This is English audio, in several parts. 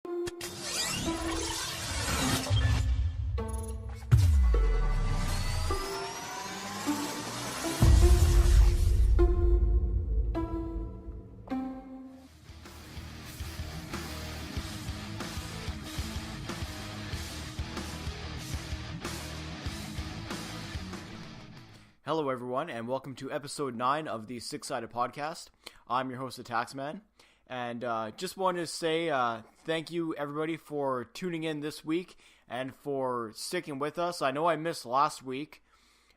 Hello everyone, and welcome to episode 9 of the Six Sided Podcast. I'm your host, the Taxman, and just wanted to say thank you everybody for tuning in this week and for sticking with us. I know I missed last week,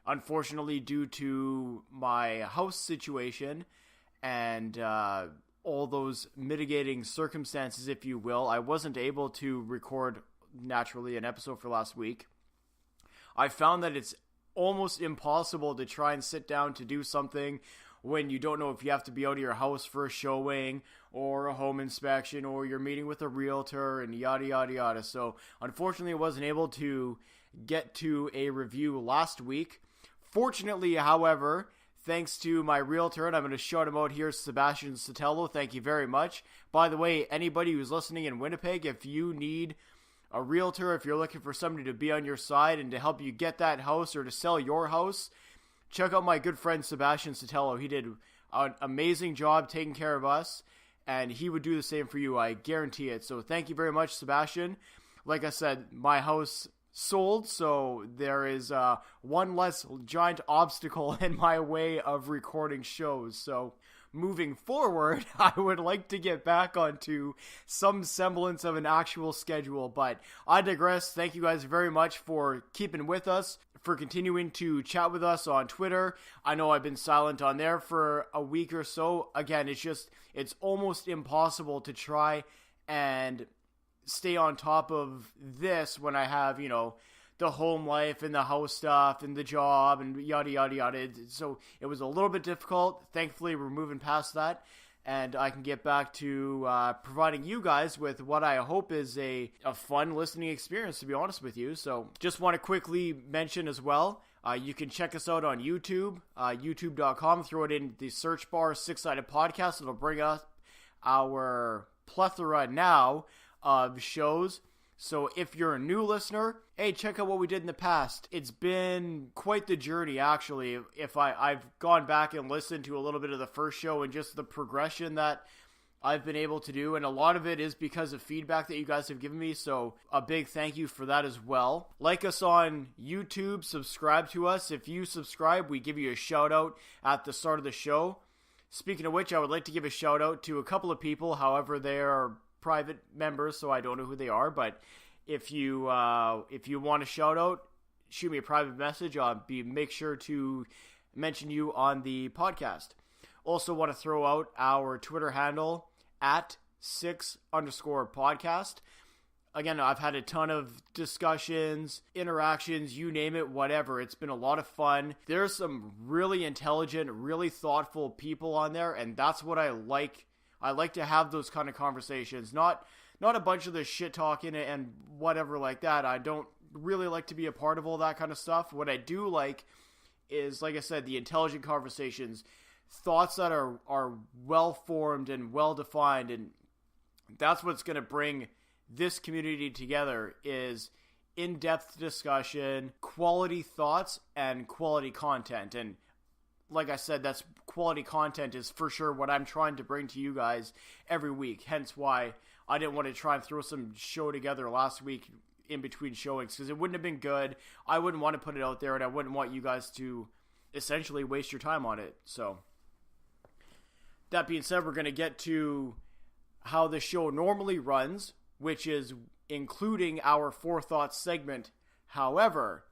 unfortunately due to my house situation and all those mitigating circumstances, if you will. I wasn't able to record, naturally, an episode for last week. I found that it's almost impossible to try and sit down to do something when you don't know if you have to be out of your house for a showing or a home inspection or you're meeting with a realtor and yada yada yada. So unfortunately I wasn't able to get to a review last week. Fortunately, however, thanks to my realtor, and I'm going to shout him out here, Sebastian Sotelo, thank you very much. By the way, anybody who's listening in Winnipeg, if you need a realtor, if you're looking for somebody to be on your side and to help you get that house or to sell your house, check out my good friend Sebastian Sotelo. He did an amazing job taking care of us, and he would do the same for you. I guarantee it. So thank you very much, Sebastian. Like I said, my house sold, so there is one less giant obstacle in my way of recording shows. So moving forward, I would like to get back onto some semblance of an actual schedule, but I digress. Thank you guys very much for keeping with us, for continuing to chat with us on Twitter. I know I've been silent on there for a week or so. Again, it's almost impossible to try and stay on top of this when I have, the home life and the house stuff and the job and yada yada yada. So it was a little bit difficult. Thankfully, we're moving past that, and I can get back to providing you guys with what I hope is a fun listening experience, to be honest with you. So just want to quickly mention as well, you can check us out on YouTube, youtube.com. Throw it in the search bar, Six Sided Podcast. It'll bring up our plethora now of shows. So if you're a new listener, hey, check out what we did in the past. It's been quite the journey, actually. If I've gone back and listened to a little bit of the first show and just the progression that I've been able to do, and a lot of it is because of feedback that you guys have given me, so a big thank you for that as well. Like us on YouTube, subscribe to us. If you subscribe, we give you a shout out at the start of the show. Speaking of which, I would like to give a shout out to a couple of people, however, they are private members, so I don't know who they are, but if you want a shout out, shoot me a private message. I'll make sure to mention you on the podcast. Also want to throw out our Twitter handle at 6_podcast. Again, I've had a ton of discussions, interactions, you name it, whatever. It's been a lot of fun. There's some really intelligent, really thoughtful people on there, and that's what I like. I like to have those kind of conversations, not a bunch of the shit talking and whatever like that. I don't really like to be a part of all that kind of stuff. What I do like is, like I said, the intelligent conversations, thoughts that are well-formed and well-defined, and that's what's going to bring this community together, is in-depth discussion, quality thoughts, and quality content. And like I said, that's quality content is for sure what I'm trying to bring to you guys every week. Hence why I didn't want to try and throw some show together last week in between showings, because it wouldn't have been good. I wouldn't want to put it out there, and I wouldn't want you guys to essentially waste your time on it. So that being said, we're going to get to how the show normally runs, which is including our Forethought segment. However,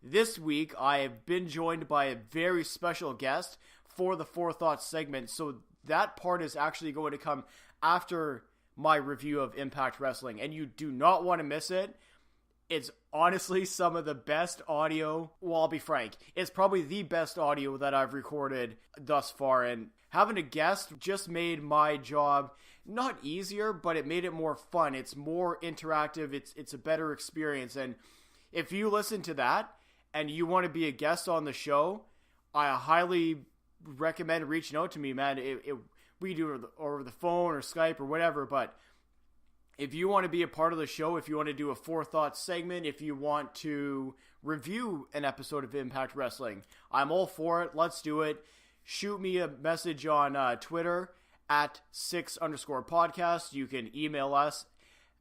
this week, I have been joined by a very special guest for the Forethought segment, so that part is actually going to come after my review of Impact Wrestling, and you do not want to miss it. It's honestly some of the best audio. Well, I'll be frank, it's probably the best audio that I've recorded thus far, and having a guest just made my job not easier, but it made it more fun. It's more interactive. It's a better experience, and if you listen to that, and you want to be a guest on the show, I highly recommend reaching out to me, man. We do it over the phone or Skype or whatever, but If you want to be a part of the show, if you want to do a Forethought segment, if you want to review an episode of Impact Wrestling, I'm all for it. Let's do it. Shoot me a message on Twitter at 6_podcast. You can email us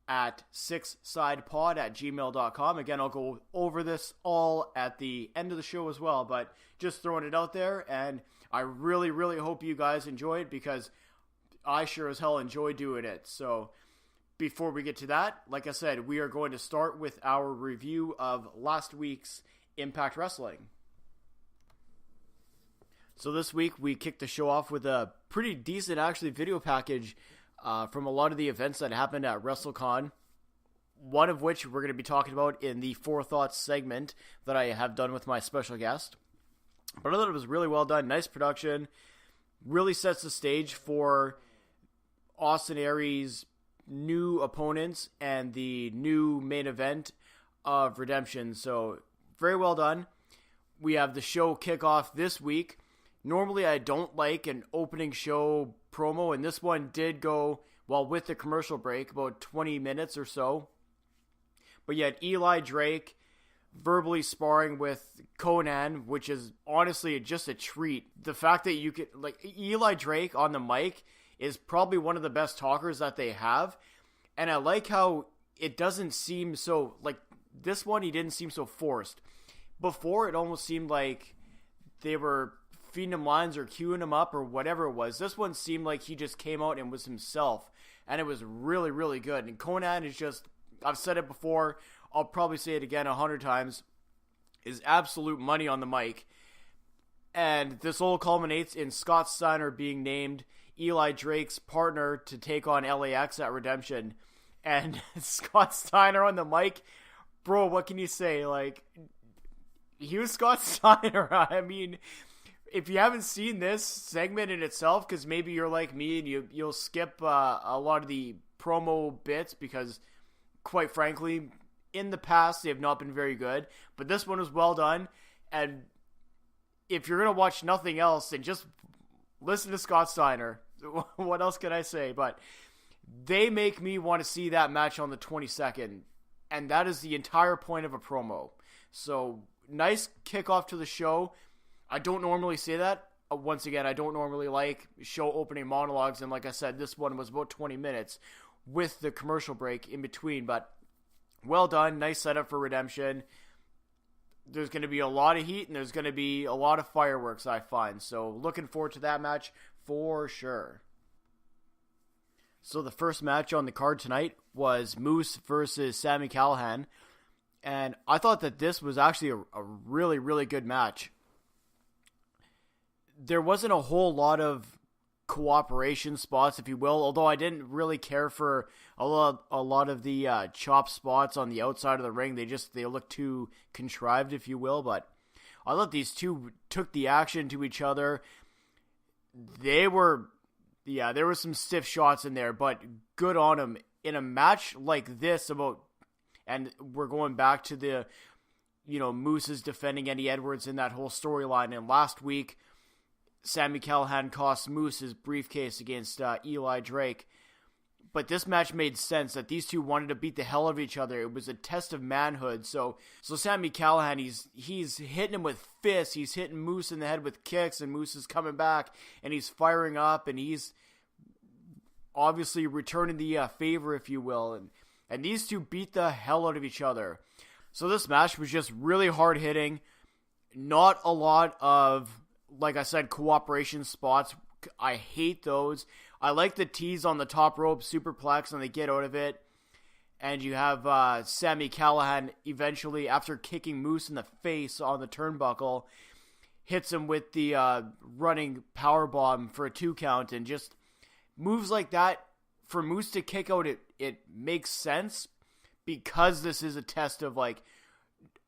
at 6sidepod@gmail.com. Again, I'll go over this all at the end of the show as well, but just throwing it out there, and I really, really hope you guys enjoy it because I sure as hell enjoy doing it. So before we get to that, like I said, we are going to start with our review of last week's Impact Wrestling. So this week, we kicked the show off with a pretty decent, actually, video package from a lot of the events that happened at WrestleCon. One of which we're going to be talking about in the Forethought segment that I have done with my special guest. But I thought it was really well done. Nice production. Really sets the stage for Austin Aries' new opponents and the new main event of Redemption. So, very well done. We have the show kickoff this week. Normally, I don't like an opening show promo, and this one did go, well, with the commercial break, about 20 minutes or so. But you had Eli Drake verbally sparring with Conan, which is honestly just a treat. The fact that you could, like, Eli Drake on the mic is probably one of the best talkers that they have. And I like how it doesn't seem so, like, this one, he didn't seem so forced. Before, it almost seemed like they were feeding him lines or queuing him up or whatever it was. This one seemed like he just came out and was himself. And it was really, really good. And Conan is just, I've said it before, I'll probably say it again 100 times, is absolute money on the mic. And this all culminates in Scott Steiner being named Eli Drake's partner to take on LAX at Redemption. And Scott Steiner on the mic, bro, what can you say? Like, he was Scott Steiner. I mean, if you haven't seen this segment in itself, because maybe you're like me and you'll skip a lot of the promo bits because, quite frankly, in the past they have not been very good. But this one was well done. And if you're going to watch nothing else, then just listen to Scott Steiner. What else can I say? But they make me want to see that match on the 22nd. And that is the entire point of a promo. So, nice kickoff to the show. I don't normally say that. Once again, I don't normally like show opening monologues. And like I said, this one was about 20 minutes with the commercial break in between. But well done. Nice setup for Redemption. There's going to be a lot of heat and there's going to be a lot of fireworks, I find. So looking forward to that match for sure. So the first match on the card tonight was Moose versus Sami Callihan. And I thought that this was actually a really, really good match. There wasn't a whole lot of cooperation spots, if you will, although I didn't really care for a lot of the chop spots on the outside of the ring. They look too contrived, if you will, but I thought these two took the action to each other. There were some stiff shots in there, but good on them. In a match like this, and we're going back to the, Moose is defending Eddie Edwards in that whole storyline, and last week, Sami Callihan cost Moose his briefcase against Eli Drake. But this match made sense that these two wanted to beat the hell out of each other. It was a test of manhood. So Sami Callihan, he's hitting him with fists. He's hitting Moose in the head with kicks, and Moose is coming back, and he's firing up, and he's obviously returning the favor, if you will. And these two beat the hell out of each other. So this match was just really hard-hitting. Not a lot of, like I said, cooperation spots. I hate those. I like the tease on the top rope superplex and they get out of it. And you have Sami Callihan eventually, after kicking Moose in the face on the turnbuckle, hits him with the running powerbomb for a 2 count. And just moves like that, for Moose to kick out, it makes sense. Because this is a test of, like,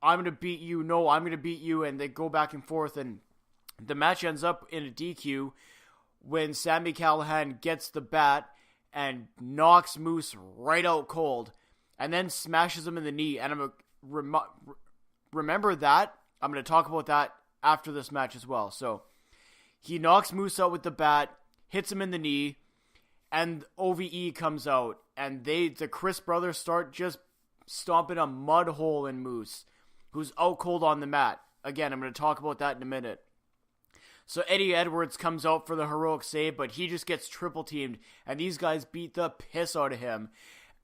I'm going to beat you, no, I'm going to beat you. And they go back and forth, and the match ends up in a DQ when Sami Callihan gets the bat and knocks Moose right out cold and then smashes him in the knee. And I'm remember that. I'm going to talk about that after this match as well. So he knocks Moose out with the bat, hits him in the knee, and OVE comes out. and the Chris brothers start just stomping a mud hole in Moose, who's out cold on the mat. Again, I'm going to talk about that in a minute. So Eddie Edwards comes out for the heroic save, but he just gets triple teamed, and these guys beat the piss out of him.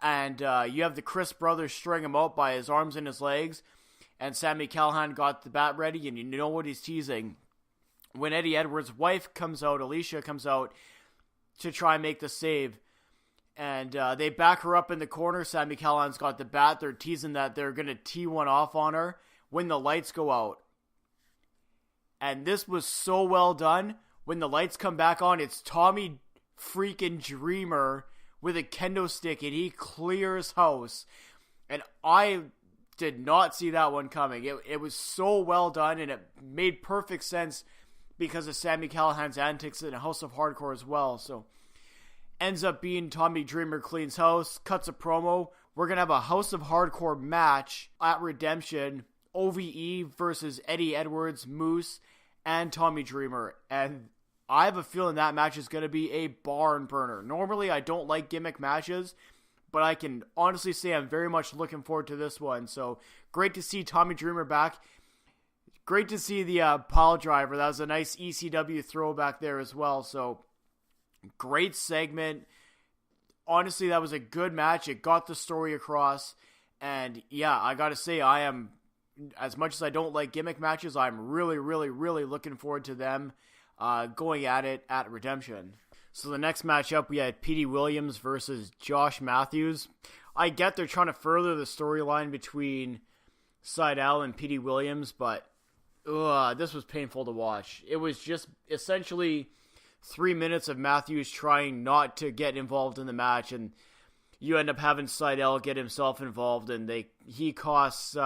And you have the Chris brothers string him out by his arms and his legs, and Sami Callihan got the bat ready, and you know what he's teasing. When Eddie Edwards' wife comes out, Alicia comes out to try and make the save, and they back her up in the corner. Sami Callihan's got the bat. They're teasing that they're going to tee one off on her when the lights go out. And this was so well done. When the lights come back on, it's Tommy freaking Dreamer with a kendo stick, and he clears house. And I did not see that one coming. It was so well done, and it made perfect sense because of Sami Callihan's antics in House of Hardcore as well. So ends up being Tommy Dreamer cleans house, cuts a promo. We're going to have a House of Hardcore match at Redemption. OVE versus Eddie Edwards, Moose, and Tommy Dreamer. And I have a feeling that match is going to be a barn burner. Normally, I don't like gimmick matches, but I can honestly say I'm very much looking forward to this one. So, great to see Tommy Dreamer back. Great to see the pile driver. That was a nice ECW throwback there as well. So, great segment. Honestly, that was a good match. It got the story across. And yeah, I gotta say, I am, as much as I don't like gimmick matches, I'm really, really, really looking forward to them going at it at Redemption. So the next matchup, we had Petey Williams versus Josh Matthews. I get they're trying to further the storyline between Sydal and Petey Williams, but this was painful to watch. It was just essentially 3 minutes of Matthews trying not to get involved in the match, and you end up having Sydal get himself involved, and he costs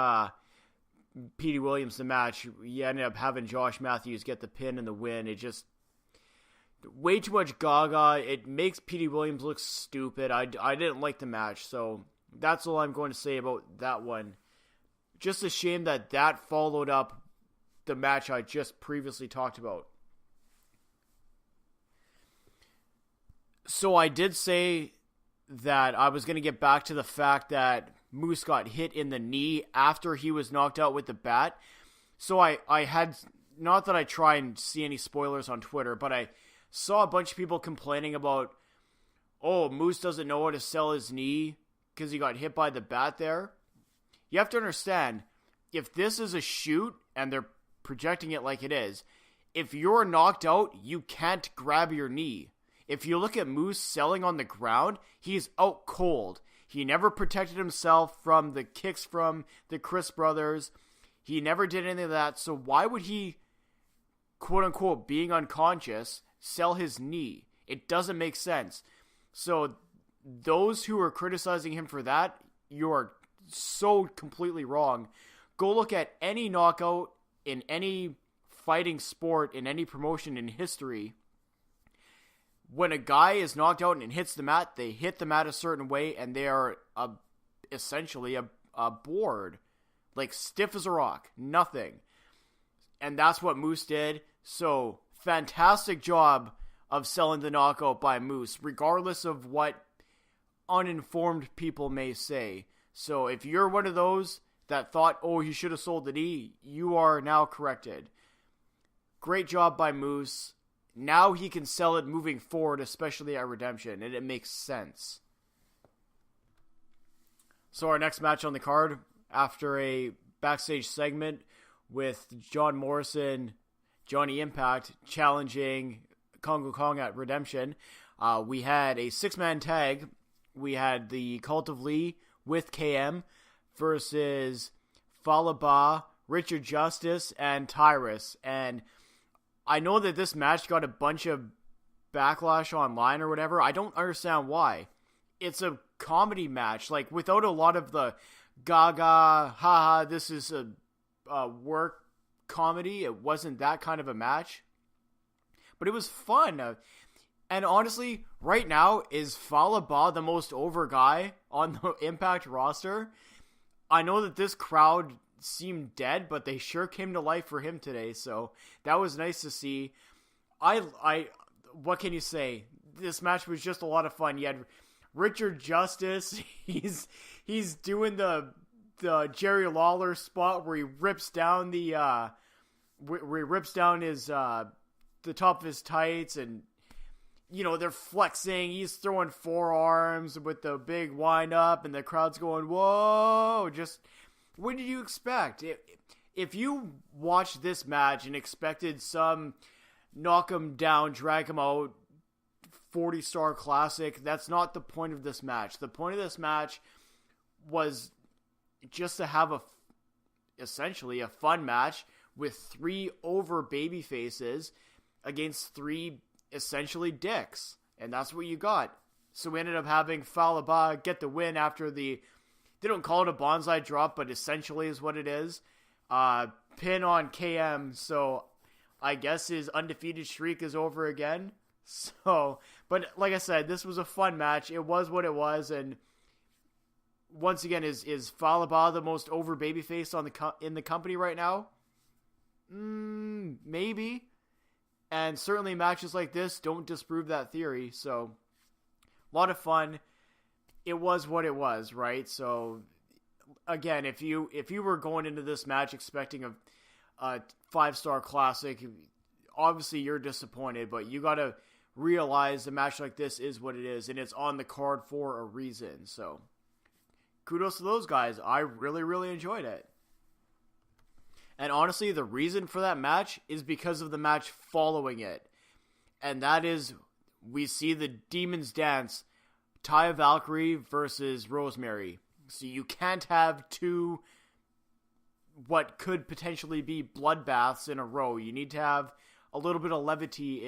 Petey Williams the match. You ended up having Josh Matthews get the pin and the win. It just way too much gaga. It makes Petey Williams look stupid. I didn't like the match, so that's all I'm going to say about that one. Just a shame that followed up the match I just previously talked about. So I did say that I was going to get back to the fact that Moose got hit in the knee after he was knocked out with the bat. So I had, not that I try and see any spoilers on Twitter, but I saw a bunch of people complaining about, oh, Moose doesn't know how to sell his knee because he got hit by the bat there. You have to understand, if this is a shoot and they're projecting it like it is, if you're knocked out, you can't grab your knee. If you look at Moose selling on the ground, he's out cold. He never protected himself from the kicks from the Chris brothers. He never did any of that. So why would he, quote unquote, being unconscious, sell his knee? It doesn't make sense. So those who are criticizing him for that, you are so completely wrong. Go look at any knockout in any fighting sport, in any promotion in history. When a guy is knocked out and hits the mat, they hit the mat a certain way, and they are essentially a board. Like, stiff as a rock. Nothing. And that's what Moose did. So, fantastic job of selling the knockout by Moose, regardless of what uninformed people may say. So, if you're one of those that thought, oh, he should have sold the knee, you are now corrected. Great job by Moose. Now he can sell it moving forward, especially at Redemption, and it makes sense. So our next match on the card, after a backstage segment with John Morrison, Johnny Impact challenging Kongo Kong at Redemption, we had a 6-man tag. We had the Cult of Lee with KM versus Falaba, Richard Justice, and Tyrus. And I know that this match got a bunch of backlash online or whatever. I don't understand why. It's a comedy match, like without a lot of the gaga, haha, this is a work comedy. It wasn't that kind of a match, but it was fun. And honestly, right now, is Falaba the most over guy on the Impact roster? I know that this crowd seemed dead, but they sure came to life for him today, so that was nice to see. I what can you say? This match was just a lot of fun. You had Richard Justice, he's doing the Jerry Lawler spot where he rips down his the top of his tights, and they're flexing. He's throwing forearms with the big wind up, and the crowd's going, whoa. Just what did you expect? If you watched this match and expected some knock him down, drag him out 40-star classic, that's not the point of this match. The point of this match was just to have essentially a fun match with 3 over baby faces against 3 essentially dicks, and that's what you got. So we ended up having Falaba get the win after they don't call it a bonsai drop, but essentially is what it is. Pin on KM, so I guess his undefeated streak is over again. So, but like I said, this was a fun match. It was what it was, and once again, is Falaba the most over babyface in the company right now? Maybe. And certainly matches like this don't disprove that theory. So, a lot of fun. It was what it was, right? So, again, if you were going into this match expecting a 5-star classic, obviously you're disappointed, but you got to realize a match like this is what it is, and it's on the card for a reason. So, kudos to those guys. I really, really enjoyed it. And honestly, the reason for that match is because of the match following it. And that is, we see the Demons Dance, Taya Valkyrie versus Rosemary. So you can't have 2 what could potentially be bloodbaths in a row. You need to have a little bit of levity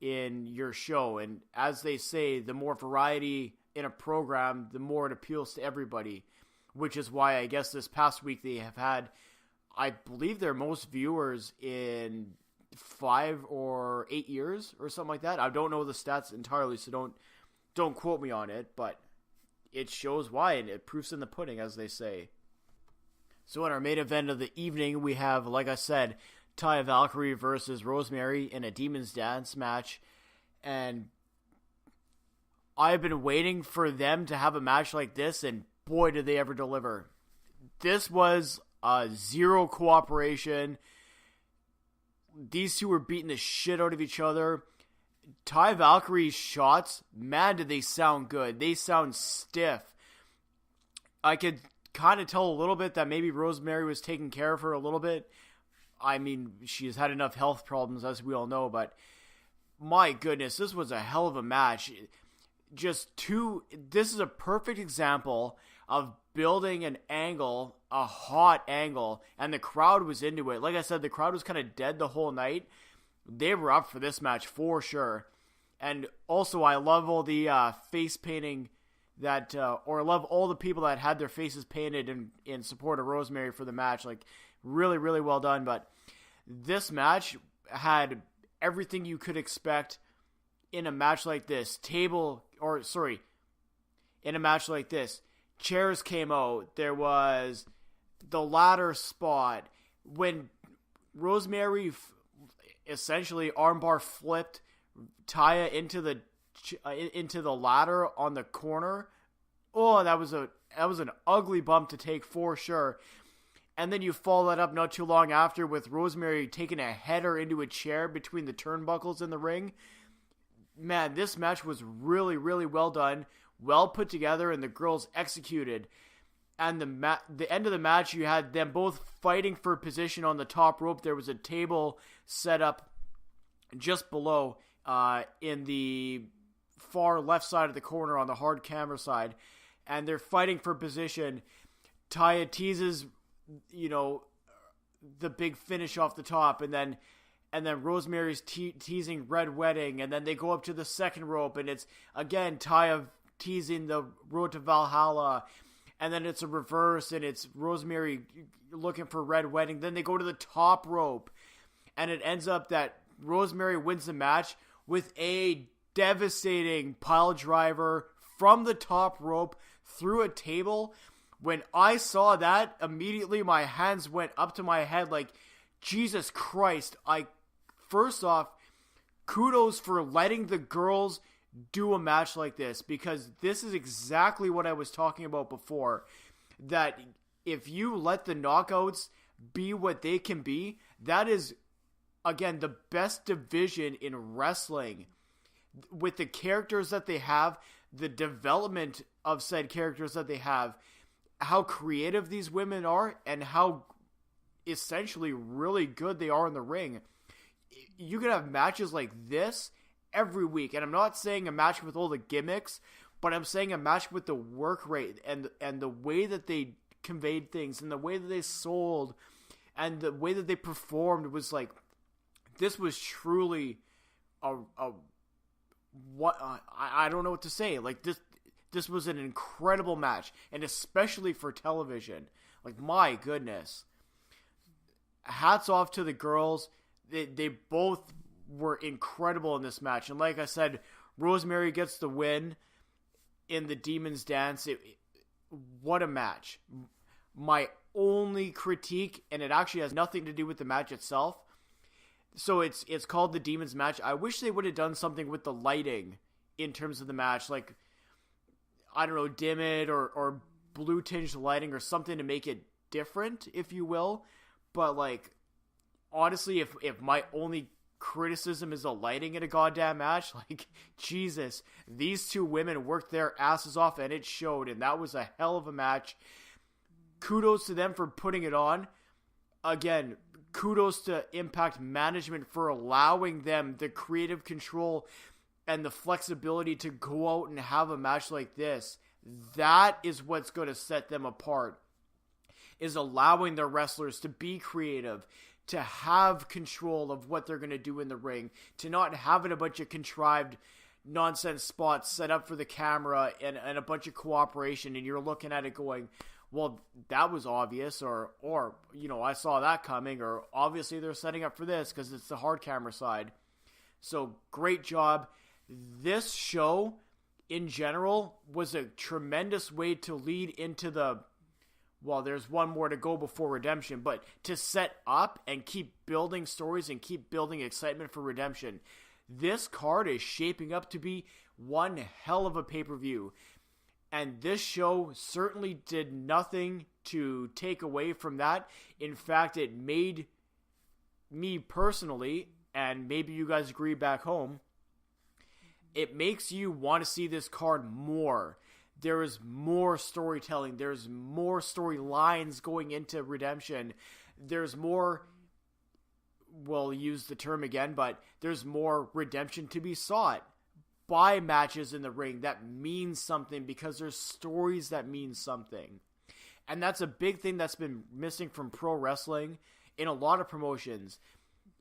in your show. And as they say, the more variety in a program, the more it appeals to everybody. Which is why I guess this past week they have had, I believe, their most viewers in 5 or 8 years or something like that. I don't know the stats entirely, so don't quote me on it, but it shows why, and it proofs in the pudding, as they say. So in our main event of the evening, we have, like I said, Taya Valkyrie versus Rosemary in a Demon's Dance match, and I've been waiting for them to have a match like this, and boy, did they ever deliver. This was zero cooperation. These two were beating the shit out of each other. Taya Valkyrie's shots, man, did they sound good. They sound stiff. I could kind of tell a little bit that maybe Rosemary was taking care of her a little bit. I mean, she's had enough health problems, as we all know, but my goodness, this was a hell of a match. This is a perfect example of building an angle, a hot angle, and the crowd was into it. Like I said, the crowd was kind of dead the whole night. They were up for this match for sure. And also, I love all the face painting or love all the people that had their faces painted in support of Rosemary for the match. Like, really, really well done. But this match had everything you could expect in a match like this. In a match like this. Chairs came out. There was the ladder spot. When Rosemary essentially armbar flipped Taya into the ladder on the corner. Oh, that was an ugly bump to take for sure. And then you follow that up not too long after with Rosemary taking a header into a chair between the turnbuckles in the ring. Man, this match was really, really well done, well put together, and the girls executed. And the end of the match, you had them both fighting for position on the top rope. There was a table set up just below in the far left side of the corner on the hard camera side. And they're fighting for position. Taya teases, the big finish off the top. And then Rosemary's teasing Red Wedding. And then they go up to the second rope. And it's, again, Taya teasing the Road to Valhalla. And then it's a reverse, and it's Rosemary looking for Red Wedding. Then they go to the top rope, and it ends up that Rosemary wins the match with a devastating pile driver from the top rope through a table. When I saw that, immediately my hands went up to my head like, Jesus Christ. First off, kudos for letting the girls do a match like this, because this is exactly what I was talking about before, that if you let the knockouts be what they can be, that is, again, the best division in wrestling. With the characters that they have, the development of said characters that they have, how creative these women are, and how essentially really good they are in the ring. You can have matches like this every week, and I'm not saying a match with all the gimmicks, but I'm saying a match with the work rate and the way that they conveyed things, and the way that they sold, and the way that they performed was like, this was truly I don't know what to say. Like, this was an incredible match, and especially for television. Like, my goodness. Hats off to the girls. They both were incredible in this match. And like I said, Rosemary gets the win in the Demon's Dance. What a match. My only critique, and it actually has nothing to do with the match itself. So it's called the Demon's Match. I wish they would have done something with the lighting in terms of the match. Like, I don't know, dim it or blue tinged lighting or something to make it different, if you will. But, like, honestly, if my only criticism is the lighting in a goddamn match, like, Jesus, these two women worked their asses off, and it showed, and that was a hell of a match. Kudos to them for putting it on. Again, kudos to Impact Management for allowing them the creative control and the flexibility to go out and have a match like this. That is what's going to set them apart, is allowing their wrestlers to be creative, to have control of what they're going to do in the ring, to not having a bunch of contrived nonsense spots set up for the camera and a bunch of cooperation, and you're looking at it going, well, that was obvious, or you know, I saw that coming, or obviously they're setting up for this because it's the hard camera side. So, great job. This show, in general, was a tremendous way to lead into there's one more to go before Redemption, but to set up and keep building stories and keep building excitement for Redemption. This card is shaping up to be one hell of a pay-per-view. And this show certainly did nothing to take away from that. In fact, it made me personally, and maybe you guys agree back home, it makes you want to see this card more. There is more storytelling. There's more storylines going into Redemption. There's more, we'll use the term again, but there's more redemption to be sought by matches in the ring that means something, because there's stories that mean something. And that's a big thing that's been missing from pro wrestling in a lot of promotions,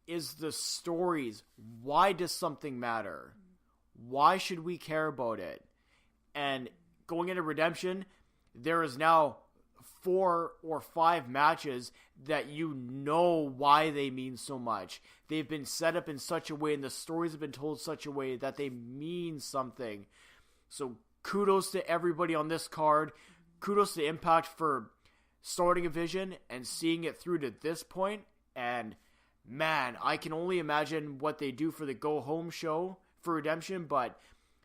is the stories. Why does something matter? Why should we care about it? And going into Redemption, there is now 4 or 5 matches that you know why they mean so much. They've been set up in such a way, and the stories have been told such a way that they mean something. So kudos to everybody on this card. Kudos to Impact for starting a vision and seeing it through to this point. And man, I can only imagine what they do for the Go Home show for Redemption, but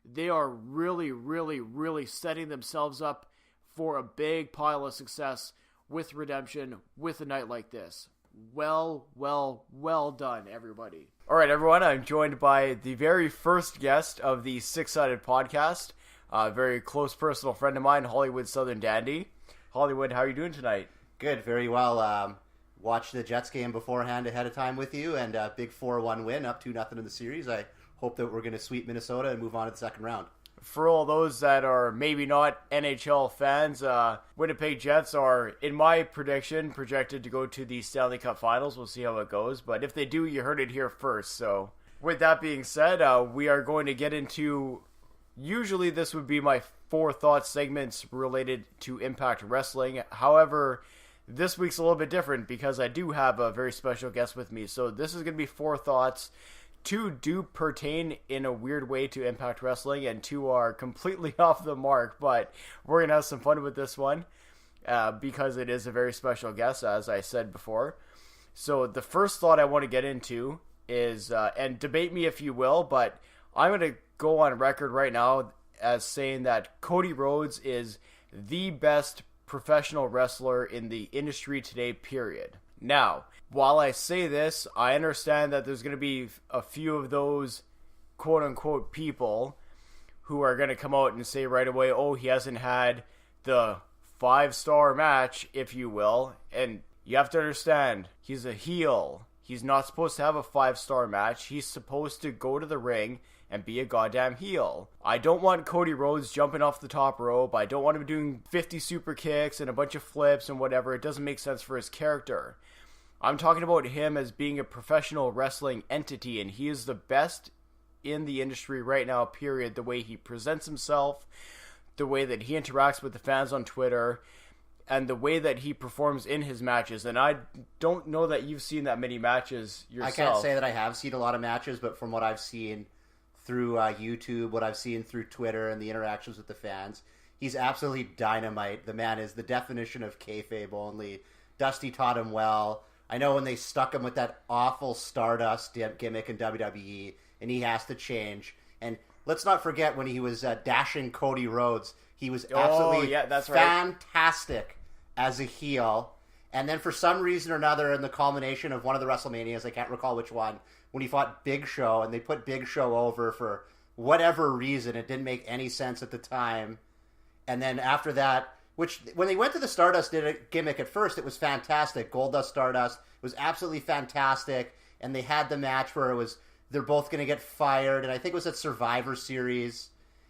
they are really, really, really setting themselves up for a big pile of success with Redemption, with a night like this. Well done, everybody. All right, everyone, I'm joined by the very first guest of the Six Sided Podcast, a very close personal friend of mine, Hollywood Southern Dandy. Hollywood, how are you doing tonight? Good, very well. Watched the Jets game beforehand ahead of time with you, and a big 4-1 win, up 2-0 in the series. I hope that we're going to sweep Minnesota and move on to the second round. For all those that are maybe not NHL fans, Winnipeg Jets are, in my prediction, projected to go to the Stanley Cup Finals. We'll see how it goes. But if they do, you heard it here first. So with that being said, we are going to get into, usually this would be my 4 thoughts segments related to Impact Wrestling. However, this week's a little bit different because I do have a very special guest with me. So this is going to be 4 thoughts. 2 do pertain in a weird way to Impact Wrestling, and 2 are completely off the mark, but we're going to have some fun with this one because it is a very special guest, as I said before. So the first thought I want to get into is, and debate me if you will, but I'm going to go on record right now as saying that Cody Rhodes is the best professional wrestler in the industry today, period. Now, while I say this, I understand that there's going to be a few of those quote-unquote people who are going to come out and say right away, oh, he hasn't had the 5-star match, if you will. And you have to understand, he's a heel. He's not supposed to have a 5-star match. He's supposed to go to the ring and be a goddamn heel. I don't want Cody Rhodes jumping off the top rope. I don't want him doing 50 super kicks and a bunch of flips and whatever. It doesn't make sense for his character. I'm talking about him as being a professional wrestling entity, and he is the best in the industry right now, period. The way he presents himself, the way that he interacts with the fans on Twitter, and the way that he performs in his matches. And I don't know that you've seen that many matches yourself. I can't say that I have seen a lot of matches, but from what I've seen through YouTube, what I've seen through Twitter and the interactions with the fans, he's absolutely dynamite. The man is the definition of kayfabe only. Dusty taught him well. I know when they stuck him with that awful Stardust gimmick in WWE, and he has to change. And let's not forget when he was dashing Cody Rhodes, he was absolutely fantastic as a heel. And then for some reason or another, in the culmination of one of the WrestleManias, I can't recall which one, when he fought Big Show, and they put Big Show over for whatever reason. It didn't make any sense at the time. And then after that, which when they went to the Stardust gimmick at first, it was fantastic. Goldust Stardust was absolutely fantastic. And they had the match where they're both going to get fired. And I think it was at Survivor Series.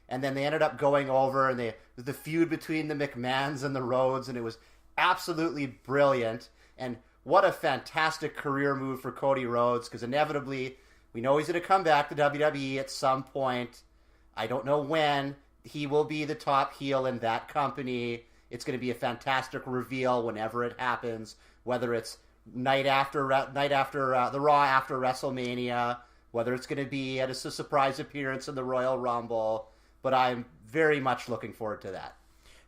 And then they ended up going over, and the feud between the McMahons and the Rhodes, and it was absolutely brilliant. And what a fantastic career move for Cody Rhodes, because inevitably, we know he's going to come back to WWE at some point. I don't know when. He will be the top heel in that company. It's going to be a fantastic reveal whenever it happens, whether it's night after the Raw after WrestleMania, whether it's going to be at a surprise appearance in the Royal Rumble. But I'm very much looking forward to that.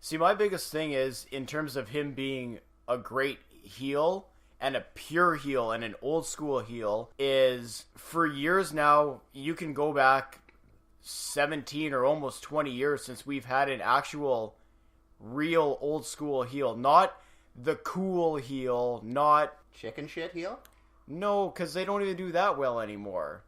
See, my biggest thing is, in terms of him being a great heel and a pure heel and an old school heel, is for years now, you can go back 17 or almost 20 years since we've had an actual real old school heel. Not the cool heel, not... Chicken shit heel? No, because they don't even do that well anymore.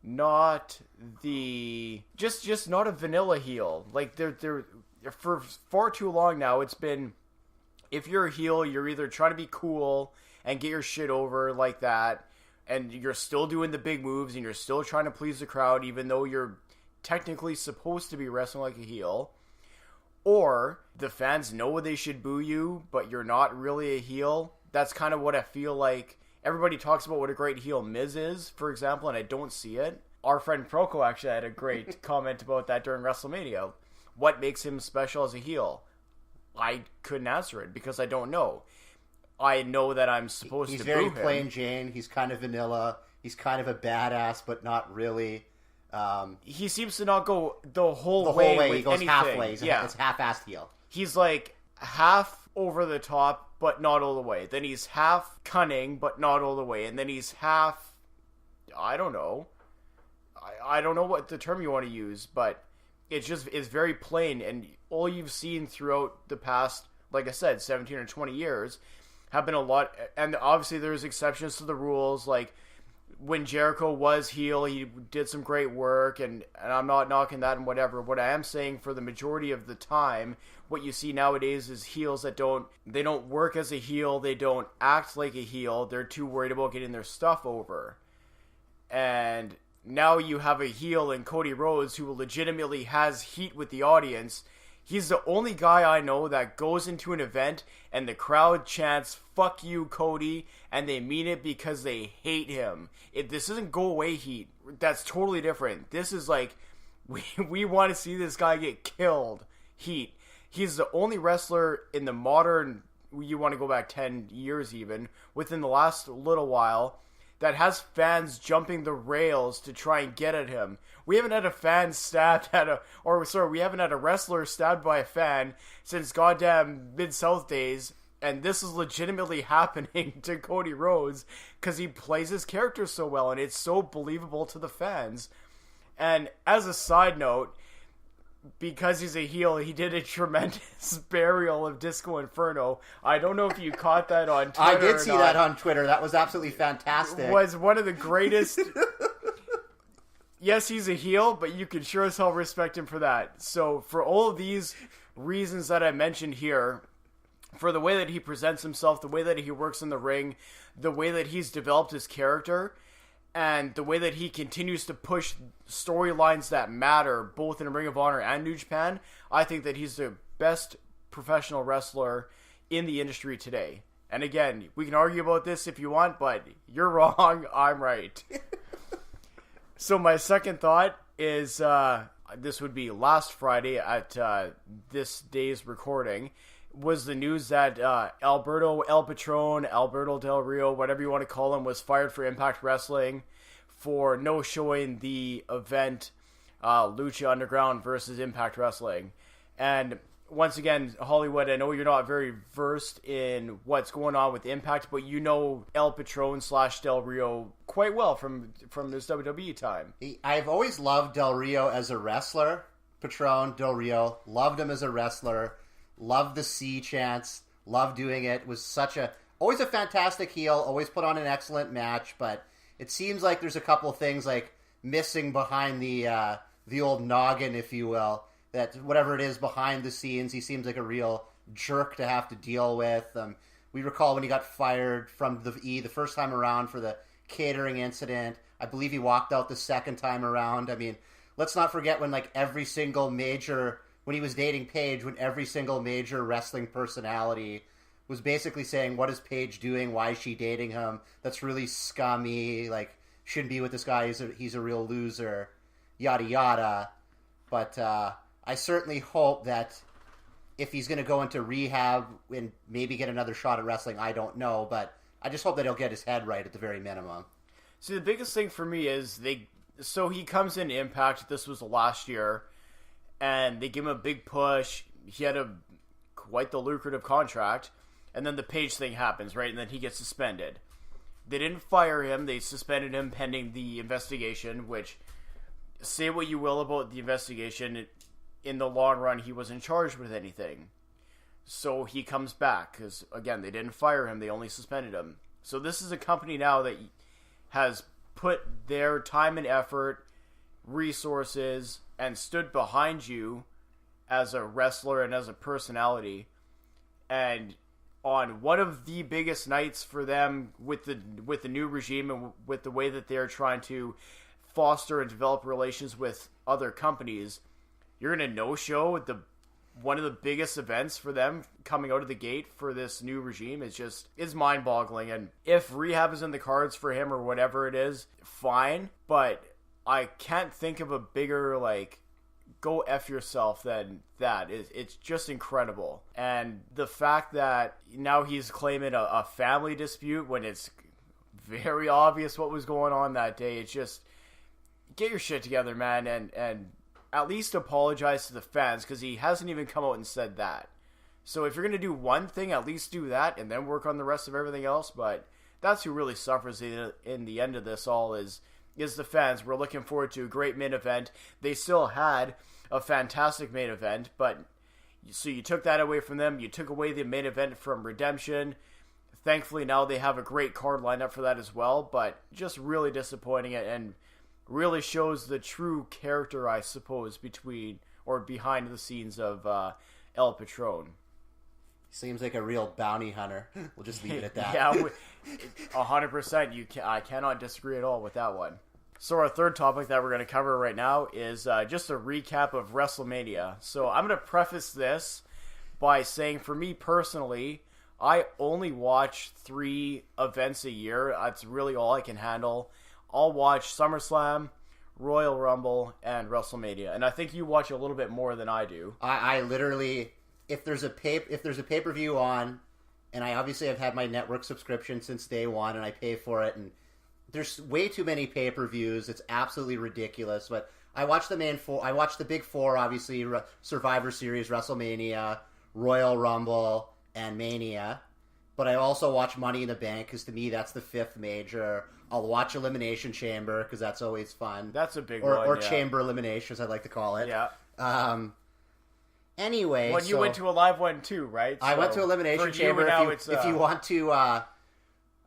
Not the... Just not a vanilla heel. Like, they're for far too long now, it's been... If you're a heel, you're either trying to be cool and get your shit over like that, and you're still doing the big moves, and you're still trying to please the crowd, even though you're technically supposed to be wrestling like a heel. Or the fans know they should boo you, but you're not really a heel. That's kind of what I feel like. Everybody talks about what a great heel Miz is, for example, and I don't see it. Our friend Proco actually had a great comment about that during WrestleMania. What makes him special as a heel? I couldn't answer it because I don't know. I know that I'm supposed to boo him. He's very plain Jane. He's kind of vanilla. He's kind of a badass, but not really. He seems to not go the whole way. He goes anything. halfway. Yeah. It's half-assed heel. He's like half over the top, but not all the way. Then he's half cunning, but not all the way. And then he's half, I don't know. I don't know what the term you want to use, but it's very plain. And all you've seen throughout the past, like I said, 17 or 20 years have been a lot. And obviously there's exceptions to the rules. Like when Jericho was heel, he did some great work, and I'm not knocking that and whatever. What I am saying, for the majority of the time, what you see nowadays is heels that don't work as a heel, they don't act like a heel, they're too worried about getting their stuff over. And now you have a heel in Cody Rhodes who legitimately has heat with the audience. He's the only guy I know that goes into an event and the crowd chants, "Fuck you, Cody," and they mean it because they hate him. This isn't go away heat. That's totally different. This is like, we want to see this guy get killed heat. He's the only wrestler in the modern, you want to go back 10 years even, within the last little while, that has fans jumping the rails to try and get at him. We haven't had a fan stabbed we haven't had a wrestler stabbed by a fan since goddamn Mid-South days, and this is legitimately happening to Cody Rhodes because he plays his character so well, and it's so believable to the fans. And as a side note, because he's a heel, he did a tremendous burial of Disco Inferno. I don't know if you caught that on Twitter. I did see that on Twitter. That was absolutely fantastic. It was one of the greatest. Yes, he's a heel, but you can sure as hell respect him for that. So for all of these reasons that I mentioned here, for the way that he presents himself, the way that he works in the ring, the way that he's developed his character, and the way that he continues to push storylines that matter, both in Ring of Honor and New Japan, I think that he's the best professional wrestler in the industry today. And again, we can argue about this if you want, but you're wrong, I'm right. So my second thought is, this would be last Friday at this day's recording, was the news that Alberto El Patron, Alberto Del Rio, whatever you want to call him, was fired for Impact Wrestling for no showing the event Lucha Underground versus Impact Wrestling. And once again, Hollywood, I know you're not very versed in what's going on with Impact, but you know El Patron / Del Rio quite well from his WWE time. I've always loved Del Rio as a wrestler. Patron, Del Rio, loved him as a wrestler. Loved the C chants. Loved doing it. Was always a fantastic heel. Always put on an excellent match. But it seems like there's a couple things like missing behind the old noggin, if you will. That whatever it is behind the scenes, he seems like a real jerk to have to deal with. We recall when he got fired from the first time around for the catering incident. I believe he walked out the second time around. I mean, let's not forget when when he was dating Paige, when every single major wrestling personality was basically saying, what is Paige doing? Why is she dating him? That's really scummy. Like, shouldn't be with this guy. He's a real loser. Yada, yada. But I certainly hope that if he's going to go into rehab and maybe get another shot at wrestling, I don't know. But I just hope that he'll get his head right at the very minimum. See, the biggest thing for me is so he comes in Impact. This was last year. And they give him a big push. He had quite the lucrative contract. And then the Page thing happens, right? And then he gets suspended. They didn't fire him. They suspended him pending the investigation, which, say what you will about the investigation, in the long run, he wasn't charged with anything. So he comes back. Because, again, they didn't fire him. They only suspended him. So this is a company now that has put their time and effort, resources, and stood behind you as a wrestler and as a personality. And on one of the biggest nights for them with the new regime and with the way that they're trying to foster and develop relations with other companies, you're going to no-show one of the biggest events for them coming out of the gate for this new regime is mind-boggling. And if rehab is in the cards for him or whatever it is, fine. But I can't think of a bigger, go F yourself than that. It's just incredible. And the fact that now he's claiming a family dispute when it's very obvious what was going on that day, it's just, get your shit together, man, and at least apologize to the fans, because he hasn't even come out and said that. So if you're going to do one thing, at least do that, and then work on the rest of everything else. But that's who really suffers in the end of this all is the fans. We're looking forward to a great main event. They still had a fantastic main event, but so you took that away from them. You took away the main event from Redemption. Thankfully, now they have a great card lineup for that as well, but just really disappointing and really shows the true character, I suppose, behind the scenes of El Patron. Seems like a real bounty hunter. We'll just leave it at that. Yeah, 100%. I cannot disagree at all with that one. So our third topic that we're going to cover right now is just a recap of WrestleMania. So I'm going to preface this by saying, for me personally, I only watch 3 events a year. That's really all I can handle. I'll watch SummerSlam, Royal Rumble, and WrestleMania. And I think you watch a little bit more than I do. I literally, if there's a pay-per-view on, and I obviously have had my network subscription since day one, and I pay for it, and there's way too many pay-per-views. It's absolutely ridiculous. But I watch the main 4. I watch the big 4, obviously, Survivor Series, WrestleMania, Royal Rumble, and Mania. but I also watch Money in the Bank because to me that's the fifth major. I'll watch Elimination Chamber because that's always fun. That's a big one. Or Chamber Elimination, as I like to call it. Yeah. Anyway, well, you went to a live one too, right? I went to Elimination Chamber. If you want to,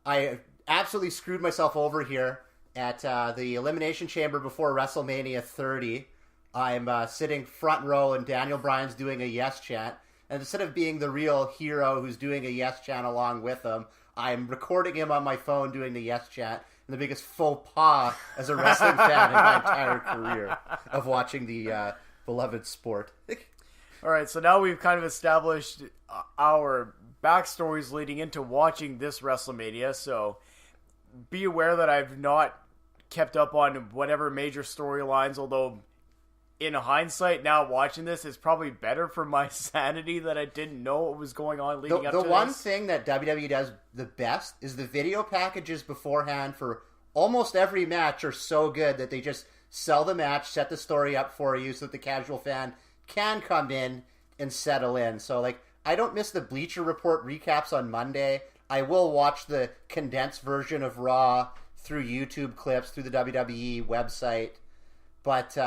I absolutely screwed myself over here at the Elimination Chamber before WrestleMania 30. I'm sitting front row, and Daniel Bryan's doing a yes chant. And instead of being the real hero who's doing a yes chant along with him, I'm recording him on my phone doing the yes chant. And the biggest faux pas as a wrestling fan in my entire career of watching the beloved sport. All right, so now we've kind of established our backstories leading into watching this WrestleMania. So be aware that I've not kept up on whatever major storylines, although in hindsight, now watching this, it's probably better for my sanity that I didn't know what was going on leading up to this. The one thing that WWE does the best is the video packages beforehand for almost every match are so good that they just sell the match, set the story up for you so that the casual fan can come in and settle in. So, like, I don't miss the Bleacher Report recaps on Monday. I will watch the condensed version of Raw through YouTube clips, through the WWE website. But,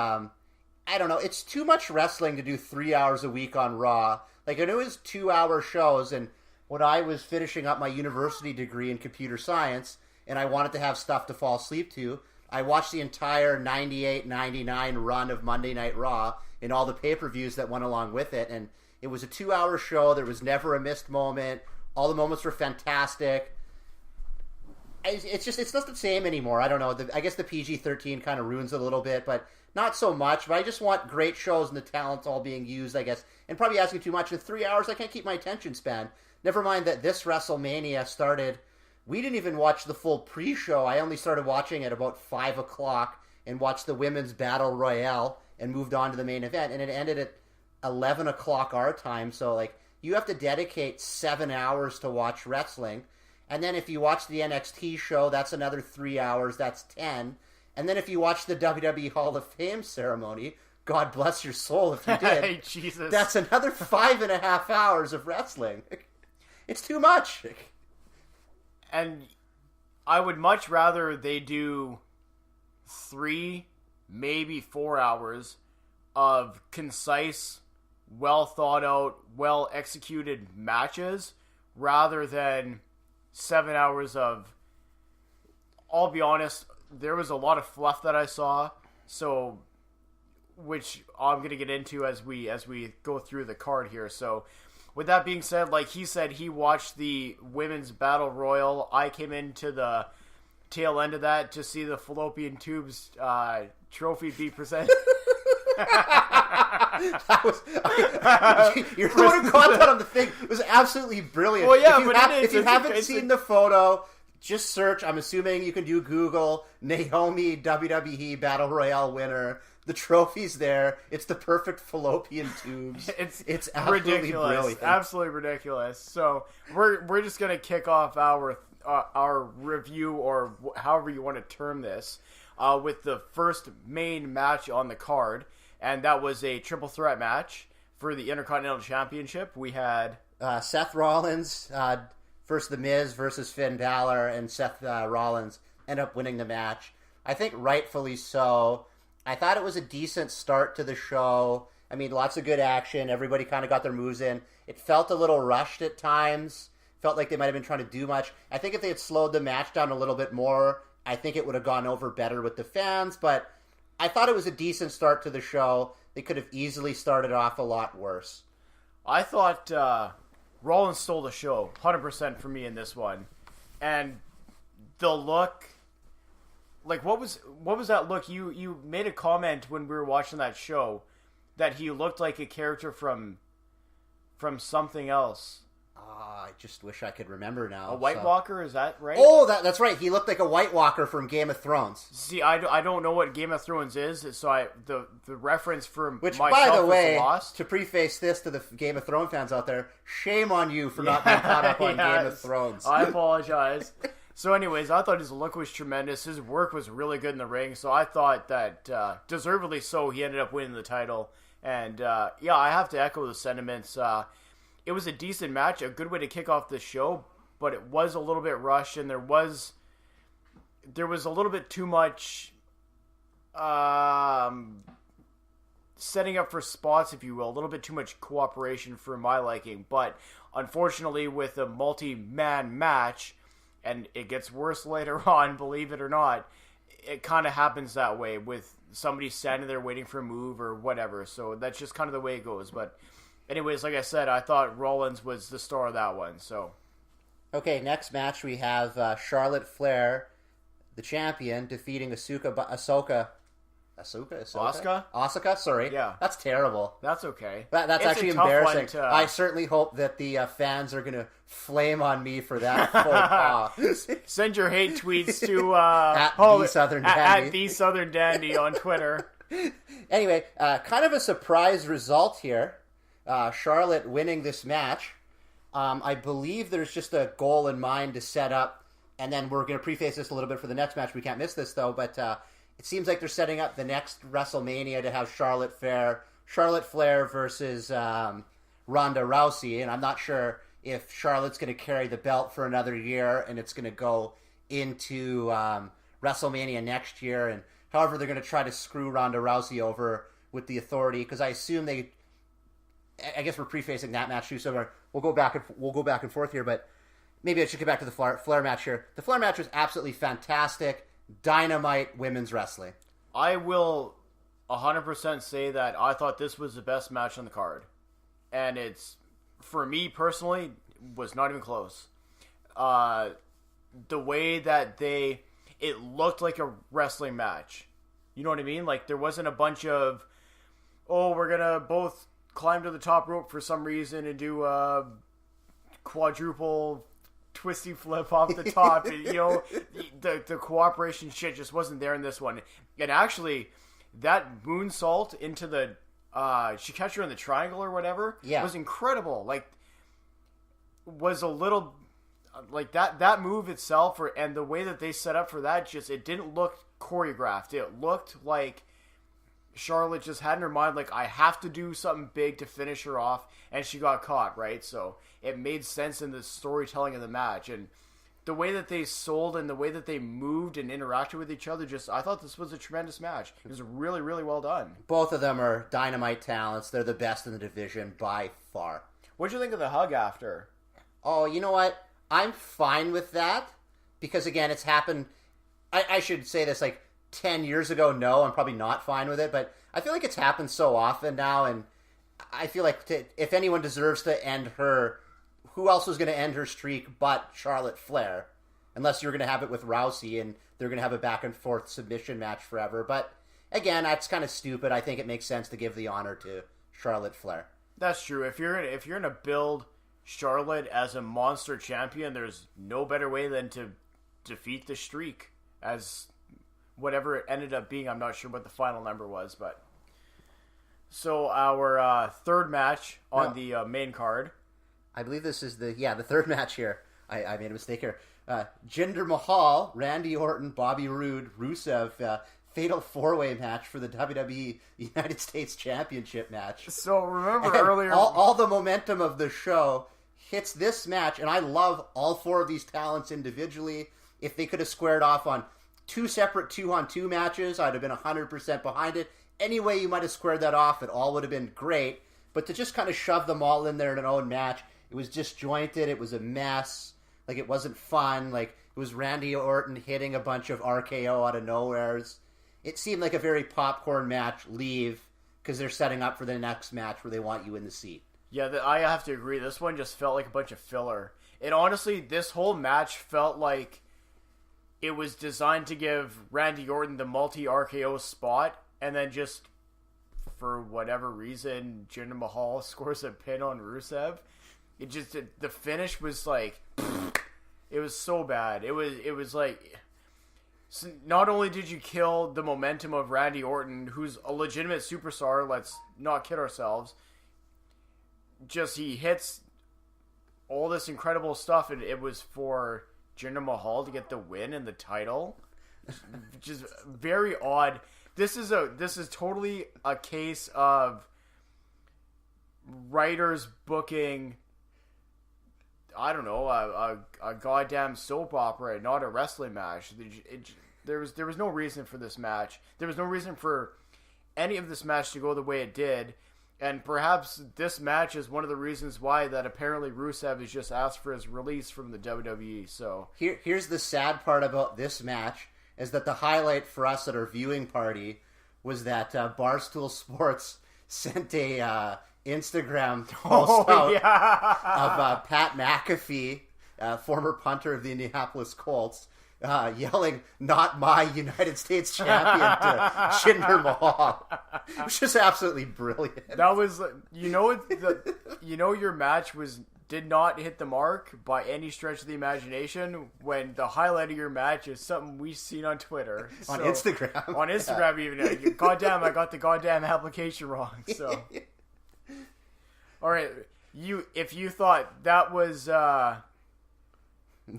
I don't know. It's too much wrestling to do 3 hours a week on Raw. Like, I know it was 2-hour shows, and when I was finishing up my university degree in computer science, and I wanted to have stuff to fall asleep to, I watched the entire 98-99 run of Monday Night Raw and all the pay-per-views that went along with it, and it was a 2-hour show. There was never a missed moment. All the moments were fantastic. It's not the same anymore. I don't know. I guess the PG-13 kind of ruins it a little bit, but not so much. But I just want great shows and the talent all being used, I guess. And probably asking too much. In 3 hours, I can't keep my attention span. Never mind that this WrestleMania started. We didn't even watch the full pre-show. I only started watching at about 5 o'clock and watched the Women's Battle Royale and moved on to the main event. And it ended at 11 o'clock our time. So, like, you have to dedicate 7 hours to watch wrestling. And then if you watch the NXT show, that's another 3 hours. That's 10. And then if you watch the WWE Hall of Fame ceremony, God bless your soul if you did. Hey, Jesus. That's another 5.5 hours of wrestling. It's too much. And I would much rather they do 3, maybe 4 hours of concise, well thought out, well executed matches rather than 7 hours of, I'll be honest, there was a lot of fluff that I saw, so which I'm going to get into as we go through the card here. So with that being said, like he said, he watched the Women's Battle Royal. I came into the tail end of that to see the Fallopian Tubes trophy be presented. That was you're the one who caught that on the thing. It was absolutely brilliant. Well, yeah, if you haven't seen the photo, just search. I'm assuming you can do Google Naomi WWE Battle Royale winner. The trophy's there. It's the perfect fallopian tubes. It's absolutely ridiculous. Brilliant. Absolutely ridiculous. So we're just gonna kick off our review, or however you want to term this, with the first main match on the card, and that was a triple threat match for the Intercontinental Championship. We had Seth Rollins versus The Miz versus Finn Balor, and Seth Rollins end up winning the match. I think rightfully so. I thought it was a decent start to the show. I mean, lots of good action. Everybody kind of got their moves in. It felt a little rushed at times. Felt like they might have been trying to do much. I think if they had slowed the match down a little bit more, I think it would have gone over better with the fans. But I thought it was a decent start to the show. They could have easily started off a lot worse. I thought Rollins stole the show, 100% for me in this one. And the look, like what was that look? You made a comment when we were watching that show that he looked like a character from something else. I just wish I could remember now. A White Walker, is that right? Oh, that's right. He looked like a White Walker from Game of Thrones. See, I don't know what Game of Thrones is, so the reference for which, myself by the way, was lost. To preface this to the Game of Thrones fans out there, shame on you for not being caught up on Game of Thrones. I apologize. So anyways, I thought his look was tremendous. His work was really good in the ring, so I thought that, deservedly so, he ended up winning the title. And, yeah, I have to echo the sentiments. It was a decent match, a good way to kick off the show, but it was a little bit rushed, and there was a little bit too much setting up for spots, if you will, a little bit too much cooperation for my liking. But unfortunately, with a multi-man match, and it gets worse later on, believe it or not, it kind of happens that way with somebody standing there waiting for a move or whatever. So that's just kind of the way it goes. But anyways, like I said, I thought Rollins was the star of that one. So okay, next match we have Charlotte Flair, the champion, defeating Asuka, sorry. Yeah. That's terrible. That's okay. That's It's actually a tough embarrassing. one to- I certainly hope that the fans are going to flame on me for that faux pas. Send your hate tweets to The Southern Dandy. at the Southern Dandy on Twitter. Anyway, kind of a surprise result here. Charlotte winning this match. I believe there's just a goal in mind to set up, and then we're going to preface this a little bit for the next match. We can't miss this, though, but it seems like they're setting up the next WrestleMania to have Charlotte Flair versus Ronda Rousey, and I'm not sure if Charlotte's going to carry the belt for another year, and it's going to go into WrestleMania next year, and however they're going to try to screw Ronda Rousey over with the Authority, because I assume I guess we're prefacing that match too, so we'll go back and forth here, but maybe I should get back to the Flair match here. The Flair match was absolutely fantastic. Dynamite women's wrestling. I will 100% say that I thought this was the best match on the card. And it's, for me personally, was not even close. The way that it looked like a wrestling match. You know what I mean? Like, there wasn't a bunch of, we're going to both climb to the top rope for some reason and do a quadruple twisty flip off the top. And, the cooperation shit just wasn't there in this one. And actually, that moonsault into the she catch her in the triangle or whatever was incredible. Like, was a little like that move itself, and the way that they set up for that, just it didn't look choreographed. It looked like Charlotte just had in her mind, like, I have to do something big to finish her off, and she got caught, right? So it made sense in the storytelling of the match, and the way that they sold and the way that they moved and interacted with each other, I thought this was a tremendous match. It was really, really well done. Both of them are dynamite talents. They're the best in the division by far. What'd you think of the hug after? Oh, you know what? I'm fine with that, because again, it's happened. I should say this, like, 10 years ago, no, I'm probably not fine with it, but I feel like it's happened so often now, and I feel like if anyone deserves to end her, who else was going to end her streak but Charlotte Flair? Unless you're going to have it with Rousey, and they're going to have a back-and-forth submission match forever. But, again, that's kind of stupid. I think it makes sense to give the honor to Charlotte Flair. That's true. If you're going to build Charlotte as a monster champion, there's no better way than to defeat the streak as whatever it ended up being. I'm not sure what the final number was, but so our third match on the main card. I believe this is the third match here. I made a mistake here. Jinder Mahal, Randy Orton, Bobby Roode, Rusev, fatal four-way match for the WWE United States Championship match. So remember earlier, all the momentum of the show hits this match, and I love all four of these talents individually. If they could have squared off on two separate 2-on-2 matches, I'd have been 100% behind it. Any way you might have squared that off, it all would have been great. But to just kind of shove them all in there in an own match, it was disjointed. It was a mess. Like, it wasn't fun. Like, it was Randy Orton hitting a bunch of RKO out of nowheres. It seemed like a very popcorn match. Leave, because they're setting up for the next match where they want you in the seat. Yeah, I have to agree. This one just felt like a bunch of filler. And honestly, this whole match felt like it was designed to give Randy Orton the multi-RKO spot, and then just, for whatever reason, Jinder Mahal scores a pin on Rusev. The finish was like, it was so bad. It was like, so not only did you kill the momentum of Randy Orton, who's a legitimate superstar, let's not kid ourselves, just he hits all this incredible stuff, and it was for Jinder Mahal to get the win and the title. Just very odd. This is totally a case of writers booking I don't know, a goddamn soap opera, not a wrestling match. There was no reason for this match. There was no reason for any of this match to go the way it did. And perhaps this match is one of the reasons why that apparently Rusev has just asked for his release from the WWE. So here's the sad part about this match is that the highlight for us at our viewing party was that Barstool Sports sent a Instagram post of Pat McAfee, former punter of the Indianapolis Colts, yelling, "Not my United States champion" to Jinder Mahal. It was just absolutely brilliant. That was, your match did not hit the mark by any stretch of the imagination when the highlight of your match is something we've seen on Twitter. On Instagram. On Instagram, even. Goddamn, I got the goddamn application wrong. So, all right, if you thought that was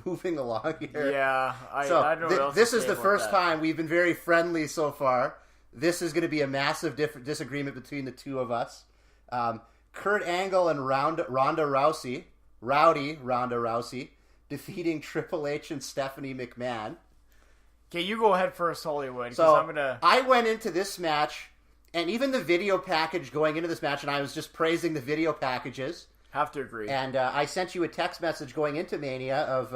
moving along here, yeah, I don't know. What else this to is say the about first that. time we've been very friendly so far. This is going to be a massive disagreement between the two of us. Kurt Angle and Rowdy Ronda Rousey, defeating Triple H and Stephanie McMahon. Okay, you go ahead first, Hollywood. So I went into this match, and even the video package going into this match, and I was just praising the video packages. Have to agree. And I sent you a text message going into Mania of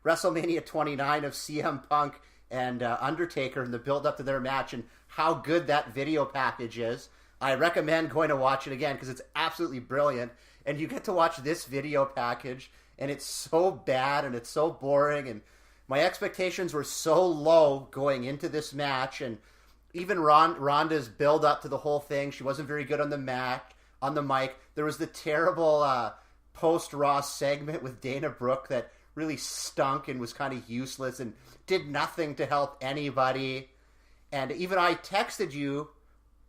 WrestleMania 29 of CM Punk and Undertaker and the build-up to their match and how good that video package is. I recommend going to watch it again because it's absolutely brilliant. And you get to watch this video package, and it's so bad and it's so boring. And my expectations were so low going into this match. And even Ronda's build-up to the whole thing, she wasn't very good on the mic. There was the terrible post-Raw segment with Dana Brooke that really stunk and was kind of useless and did nothing to help anybody. And even I texted you,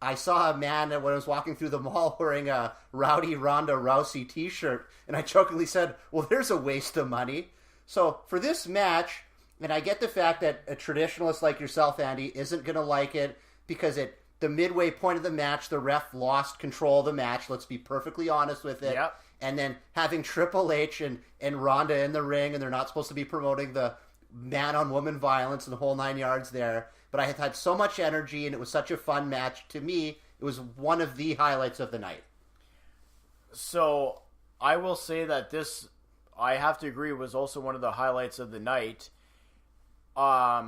I saw a man when I was walking through the mall wearing a Rowdy Ronda Rousey t-shirt, and I jokingly said, well, there's a waste of money. So for this match, and I get the fact that a traditionalist like yourself, Andy, isn't going to like it because at the midway point of the match, the ref lost control of the match. Let's be perfectly honest with it. Yep. And then having Triple H and Ronda in the ring, and they're not supposed to be promoting the man-on-woman violence and the whole 9 yards there. But I had so much energy, and it was such a fun match. To me, it was one of the highlights of the night. So, I will say that this, I have to agree, was also one of the highlights of the night. I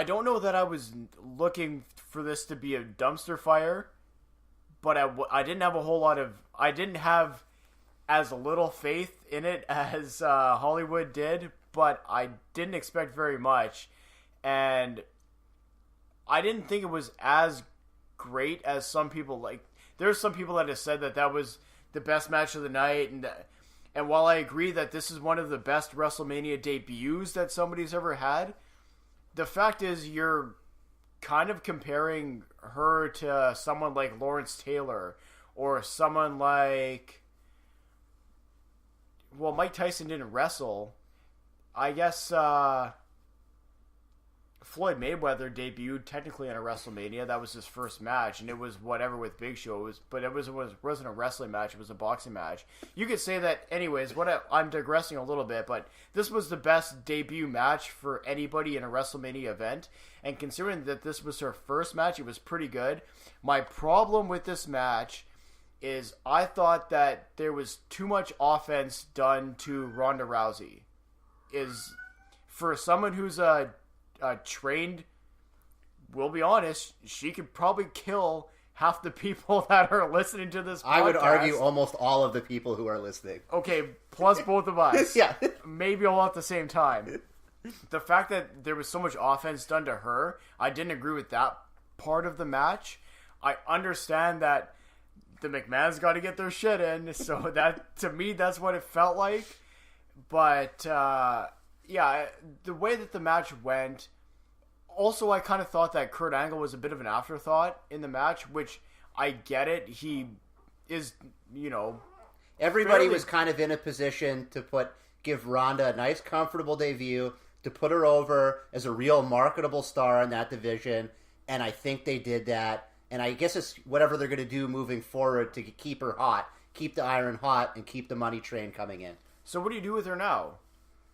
don't know that I was looking for this to be a dumpster fire, but I didn't have a whole lot of, I didn't have as little faith in it as Hollywood did, but I didn't expect very much. And I didn't think it was as great as some people like. There's some people that have said that was the best match of the night, and while I agree that this is one of the best WrestleMania debuts that somebody's ever had, the fact is you're kind of comparing her to someone like Lawrence Taylor or someone like, well, Mike Tyson didn't wrestle. I guess Floyd Mayweather debuted technically in a WrestleMania. That was his first match, and it was whatever with Big Show. But it wasn't a wrestling match. It was a boxing match. You could say that anyways. I'm digressing a little bit, but this was the best debut match for anybody in a WrestleMania event. And considering that this was her first match, it was pretty good. My problem with this match is I thought that there was too much offense done to Ronda Rousey. For someone who's trained, we'll be honest, she could probably kill half the people that are listening to this podcast. I would argue almost all of the people who are listening. Okay, plus both of us. Yeah. Maybe all at the same time. The fact that there was so much offense done to her, I didn't agree with that part of the match. I understand that the McMahons got to get their shit in, so that, to me, that's what it felt like. But, yeah, the way that the match went. Also, I kind of thought that Kurt Angle was a bit of an afterthought in the match, which I get it. He is, everybody was kind of in a position to give Ronda a nice, comfortable debut, to put her over as a real marketable star in that division, and I think they did that. And I guess it's whatever they're going to do moving forward to keep her hot keep the iron hot and keep the money train coming in. So what do you do with her now?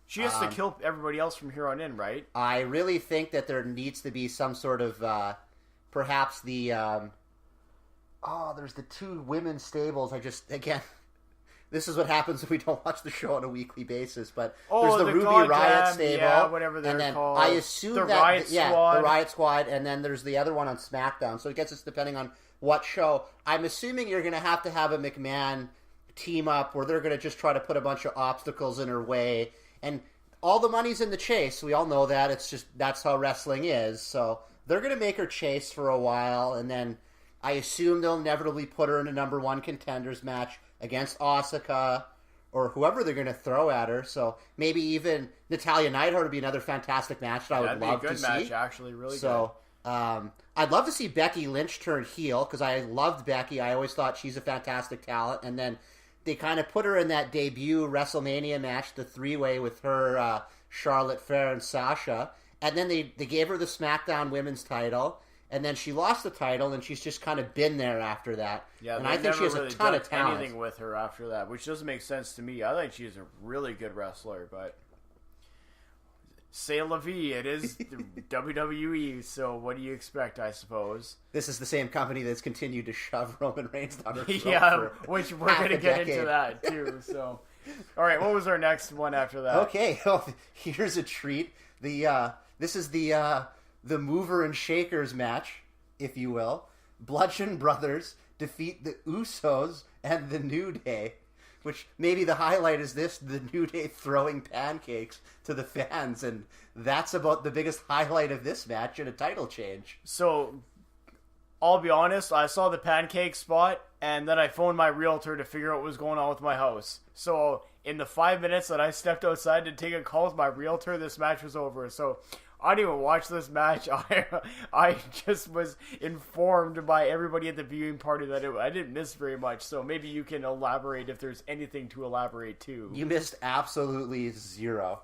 She has to kill everybody else from here on in, right? I really think that there needs to be some sort of, perhaps the, there's the two women's stables. Again, this is what happens if we don't watch the show on a weekly basis, but there's the Ruby Riot stable. Yeah, whatever they're and then called. I assume the that, Riot Squad. the Riot Squad, and then there's the other one on SmackDown. So I guess it's depending on what show. I'm assuming you're going to have a McMahon team up where they're going to just try to put a bunch of obstacles in her way. And all the money's in the chase. We all know that. It's just, that's how wrestling is. So they're going to make her chase for a while, and then I assume they'll inevitably put her in a number one contenders match against Asuka or whoever they're going to throw at her. So maybe even Natalya Neidhart would be another fantastic match that I would love to see. That'd be a good match, actually. Really good. I'd love to see Becky Lynch turn heel because I loved Becky. I always thought she's a fantastic talent. And then they kind of put her in that debut WrestleMania match, the three-way with her, Charlotte Flair and Sasha. And then they gave her the SmackDown Women's title. And then she lost the title, and she's just kind of been there after that. Yeah, and I think she has a ton of talent. Anything with her after that, which doesn't make sense to me. I think she's a really good wrestler, but c'est la vie. It is WWE, so what do you expect, I suppose? This is the same company that's continued to shove Roman Reigns down her throat. Yeah, which we're going to get into that, too. So, all right, what was our next one after that? Okay, well, here's a treat. This is the mover and shakers match, if you will. Bludgeon Brothers defeat the Usos and the New Day, which maybe the highlight is the New Day throwing pancakes to the fans, and that's about the biggest highlight of this match in a title change. So, I'll be honest, I saw the pancake spot, and then I phoned my realtor to figure out what was going on with my house. So, in the 5 minutes that I stepped outside to take a call with my realtor, this match was over. So, I didn't even watch this match. I just was informed by everybody at the viewing party that I didn't miss very much. So maybe you can elaborate if there's anything to elaborate to. You missed absolutely zero.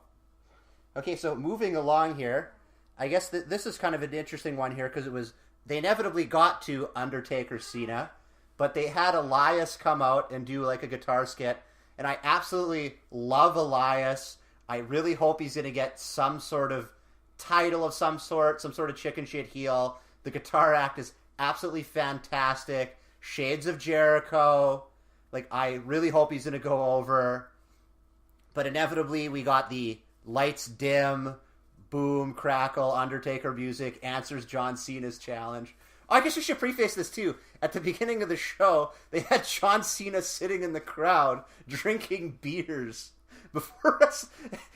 Okay, so moving along here, I guess this is kind of an interesting one here because they inevitably got to Undertaker Cena, but they had Elias come out and do like a guitar skit, and I absolutely love Elias. I really hope he's going to get some sort of title of some sort of chicken shit heel. The guitar act is absolutely fantastic. Shades of Jericho. Like, I really hope he's going to go over. But inevitably, we got the lights dim, boom, crackle, Undertaker music, answers John Cena's challenge. I guess we should preface this, too. At the beginning of the show, they had John Cena sitting in the crowd, drinking beers before us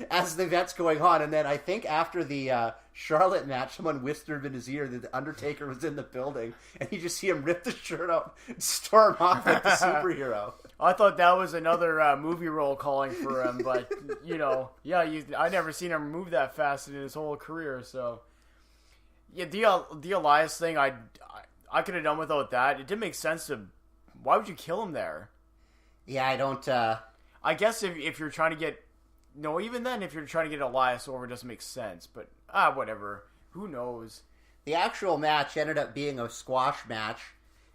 as the event's going on. And then I think after the Charlotte match, someone whispered in his ear that the Undertaker was in the building, and you just see him rip the shirt out and storm off like the superhero. I thought that was another movie role calling for him, but, I never seen him move that fast in his whole career, so. Yeah, the Elias thing, I could have done without that. It didn't make sense to. Why would you kill him there? Yeah, I don't. I guess if you're trying to get. No, even then, if you're trying to get Elias over, it doesn't make sense. But, whatever. Who knows? The actual match ended up being a squash match,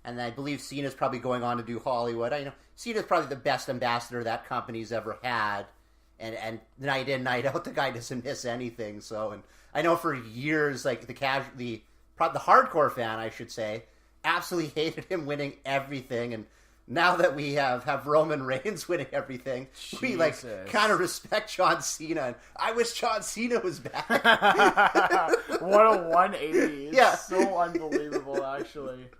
and I believe Cena's probably going on to do Hollywood. Cena's probably the best ambassador that company's ever had. And night in, night out, the guy doesn't miss anything. So, and I know for years, like the hardcore fan, I should say, absolutely hated him winning everything. And now that we have Roman Reigns winning everything, we kind of respect John Cena. And I wish John Cena was back. What a 180! It's so unbelievable, actually.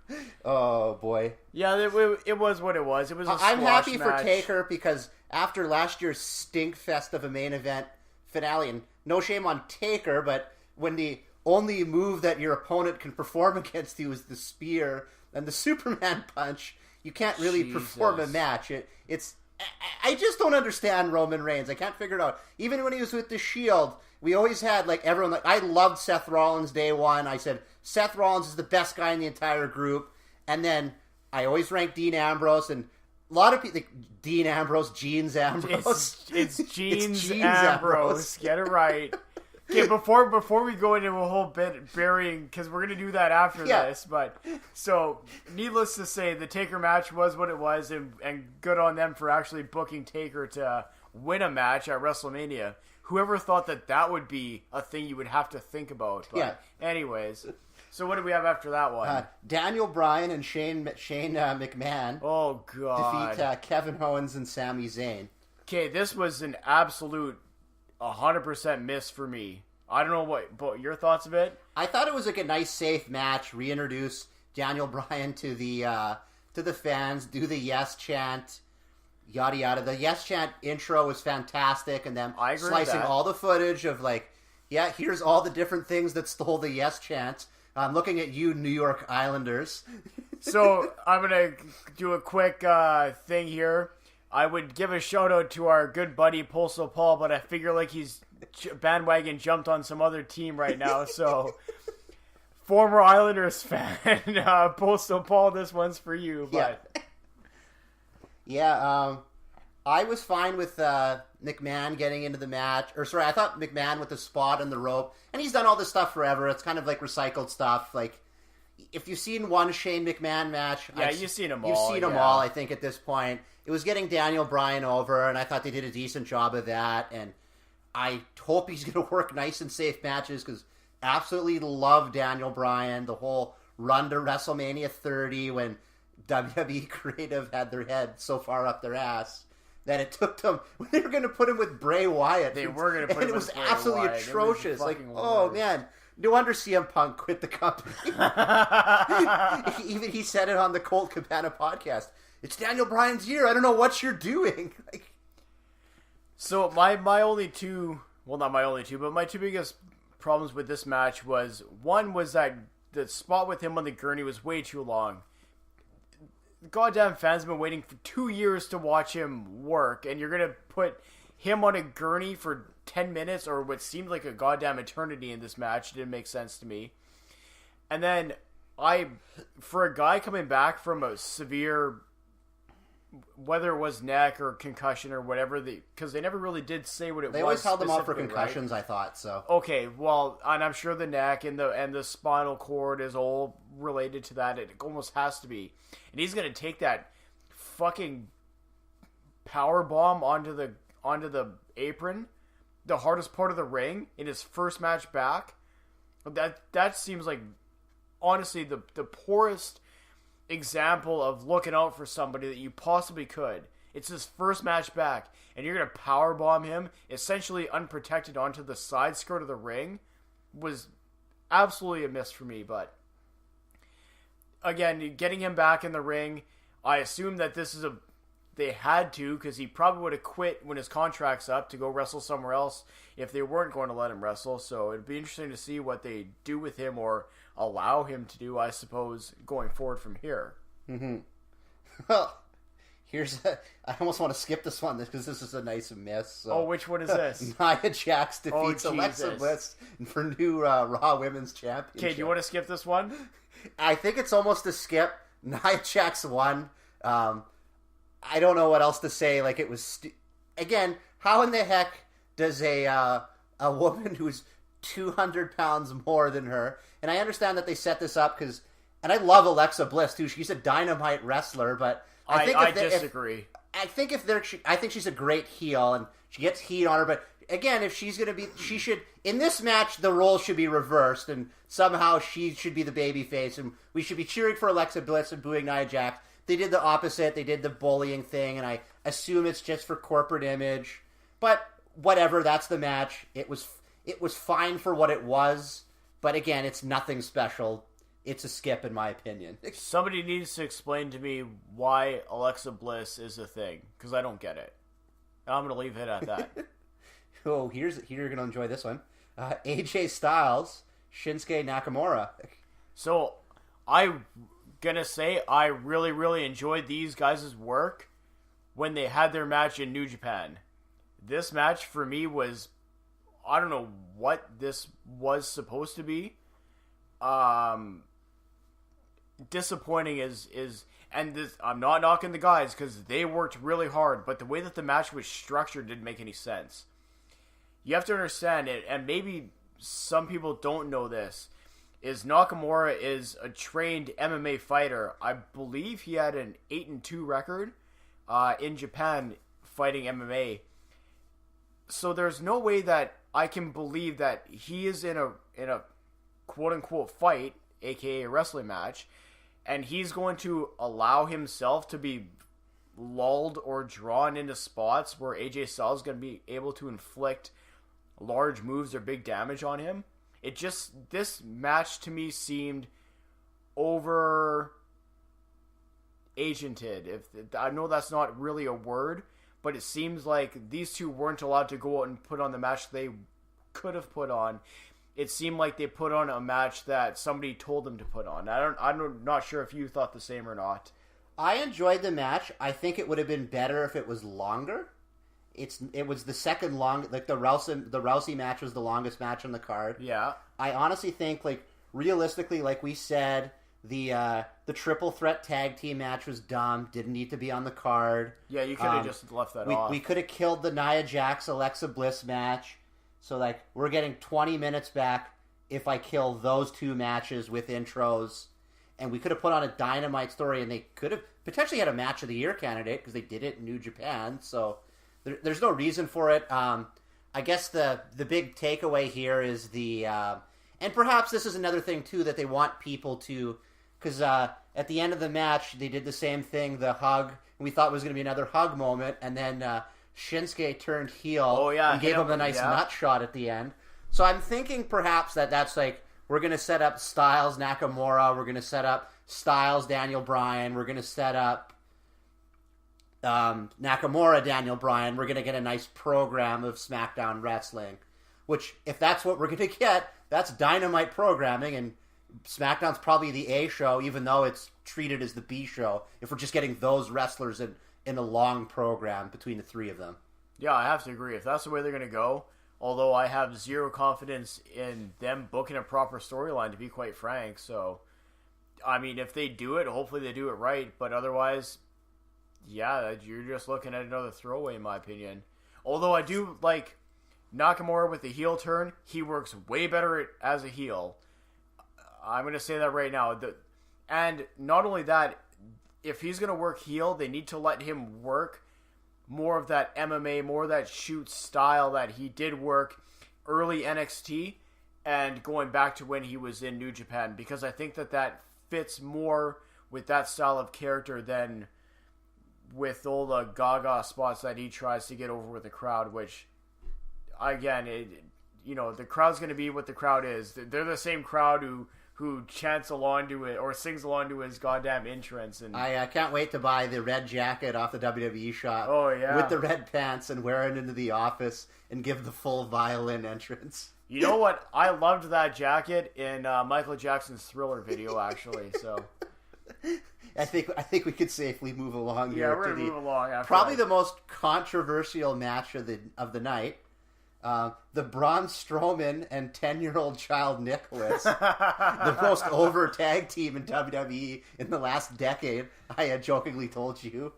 Oh boy. Yeah, it was what it was. It was. I'm happy for Taker because after last year's stink fest of a main event finale, and no shame on Taker, but when the only move that your opponent can perform against you is the spear and the Superman punch, you can't really perform a match. I just don't understand Roman Reigns. I can't figure it out. Even when he was with the Shield, we always had everyone. I loved Seth Rollins day one. I said Seth Rollins is the best guy in the entire group, and then I always ranked Dean Ambrose, and a lot of people, It's Jeans Ambrose. Get it right. Okay, before we go into a whole bit burying, because we're going to do that after this, but so needless to say, the Taker match was what it was, and good on them for actually booking Taker to win a match at WrestleMania. Whoever thought that would be a thing you would have to think about? Anyways, so what do we have after that one? Daniel Bryan and Shane McMahon. Oh God! Defeat Kevin Owens and Sami Zayn. Okay, this was an absolute 100% miss for me. I don't know but your thoughts of it? I thought it was like a nice, safe match. Reintroduce Daniel Bryan to the fans. Do the yes chant. Yada yada. The yes chant intro was fantastic, and then slicing all the footage of here's all the different things that stole the yes chant. I'm looking at you, New York Islanders. So I'm gonna do a quick thing here. I would give a shout out to our good buddy Postal Paul, but I figure he's bandwagon jumped on some other team right now. So, former Islanders fan, Postal Paul, this one's for you. But I was fine with McMahon getting into the match. I thought McMahon with the spot and the rope, and he's done all this stuff forever. It's kind of like recycled stuff. Like, if you've seen one Shane McMahon match, you've seen them all. You've seen them all. I think at this point, it was getting Daniel Bryan over, and I thought they did a decent job of that. And I hope he's going to work nice and safe matches because absolutely love Daniel Bryan. The whole run to WrestleMania 30 when WWE Creative had their head so far up their ass that it took them when they were going to put him with Bray Wyatt. They were going to put him with Bray Wyatt. It was absolutely atrocious. Oh man. No wonder CM Punk quit the company. Even he said it on the Colt Cabana podcast. It's Daniel Bryan's year. I don't know what you're doing. So my only two, well, not my only two, but my two biggest problems with this match was, one was that the spot with him on the gurney was way too long. Goddamn fans have been waiting for 2 years to watch him work, and you're going to put him on a gurney for 10 minutes or what seemed like a goddamn eternity in this match. It didn't make sense to me. And then for a guy coming back from a severe, whether it was neck or concussion or whatever, because they never really did say what it was. They always held them off for concussions, right? I thought so. Okay, well, and I'm sure the neck and the spinal cord is all related to that. It almost has to be. And he's gonna take that fucking power bomb onto the apron, the hardest part of the ring, in his first match back. That seems like, honestly, the poorest example of looking out for somebody that you possibly could. It's his first match back, and you're going to powerbomb him essentially unprotected onto the side skirt of the ring. Was absolutely a miss for me. But again, getting him back in the ring, I assume that they had to, because he probably would have quit when his contract's up to go wrestle somewhere else if they weren't going to let him wrestle. So it'd be interesting to see what they do with him, or allow him to do, I suppose, going forward from here. Mm-hmm. Well, I almost want to skip this one because this is a nice miss. So. Oh, which one is this? Nia Jax defeats Alexa Bliss for new Raw Women's Championship. Okay, do you want to skip this one? I think it's almost a skip. Nia Jax won. I don't know what else to say. Like, it was... Again, how in the heck does a woman who's 200 pounds more than her... And I understand that they set this up because... And I love Alexa Bliss, too. She's a dynamite wrestler, but... I disagree. I think she's a great heel, and she gets heat on her, but... Again, if she's going to be... She should... In this match, the roles should be reversed, and somehow she should be the babyface, and we should be cheering for Alexa Bliss and booing Nia Jax. They did the opposite. They did the bullying thing, and I assume it's just for corporate image. But whatever, that's the match. It was fine for what it was. But again, it's nothing special. It's a skip, in my opinion. Somebody needs to explain to me why Alexa Bliss is a thing, because I don't get it. And I'm going to leave it at that. Oh, you're going to enjoy this one. AJ Styles, Shinsuke Nakamura. So, I'm going to say I really, really enjoyed these guys' work when they had their match in New Japan. This match, for me, was... I don't know what this was supposed to be. Disappointing and this, I'm not knocking the guys because they worked really hard, but the way that the match was structured didn't make any sense. you have to understand it, and maybe some people don't know this, is Nakamura is a trained MMA fighter. I believe he had an 8-2 record in Japan fighting MMA. So there's no way that I can believe that he is in a quote unquote fight, aka a wrestling match, and he's going to allow himself to be lulled or drawn into spots where AJ Styles is going to be able to inflict large moves or big damage on him. This match to me seemed over agented. I know that's not really a word, but it seems like these two weren't allowed to go out and put on the match they could have put on. It seemed like they put on a match that somebody told them to put on. I'm not sure if you thought the same or not. I enjoyed the match. I think it would have been better if it was longer. It was the second long, like the Rousey match was the longest match on the card. Yeah. I honestly think, like, realistically, like we said, the triple threat tag team match was dumb. Didn't need to be on the card. Yeah, you could have just left that off. We could have killed the Nia Jax Alexa Bliss match. So, like, we're getting 20 minutes back if I kill those two matches with intros. And we could have put on a Dynamite story, and they could have potentially had a Match of the Year candidate because they did it in New Japan. So there's no reason for it. I guess the big takeaway here is and perhaps this is another thing too that they want people to, because at the end of the match they did the same thing, the hug, and we thought it was going to be another hug moment, and then Shinsuke turned heel and gave him a nice nut shot at the end. So I'm thinking perhaps that's like, we're going to set up Styles Nakamura, we're going to set up Styles Daniel Bryan, we're going to set up Nakamura Daniel Bryan, we're going to get a nice program of SmackDown wrestling. Which, if that's what we're going to get, that's Dynamite programming, and SmackDown's probably the A show, even though it's treated as the B show, if we're just getting those wrestlers in a long program between the three of them. Yeah, I have to agree. If that's the way they're going to go, although I have zero confidence in them booking a proper storyline, to be quite frank. So, I mean, if they do it, hopefully they do it right. But otherwise, yeah, you're just looking at another throwaway, in my opinion. Although I do like Nakamura with the heel turn. He works way better as a heel. I'm going to say that right now. And not only that, if he's going to work heel, they need to let him work more of that MMA, more of that shoot style that he did work early NXT and going back to when he was in New Japan, because I think that fits more with that style of character than with all the gaga spots that he tries to get over with the crowd, which, again, the crowd's going to be what the crowd is. They're the same crowd who chants along to it or sings along to his goddamn entrance. And I can't wait to buy the red jacket off the WWE shop. Oh, yeah. With the red pants and wear it into the office and give the full violin entrance. You know what? I loved that jacket in Michael Jackson's Thriller video, actually. So I think we could safely move along here. Yeah, we're going to move along after probably the most controversial match of the night. The Braun Strowman and 10-year-old child Nicholas, the most over tag team in WWE in the last decade, I had jokingly told you,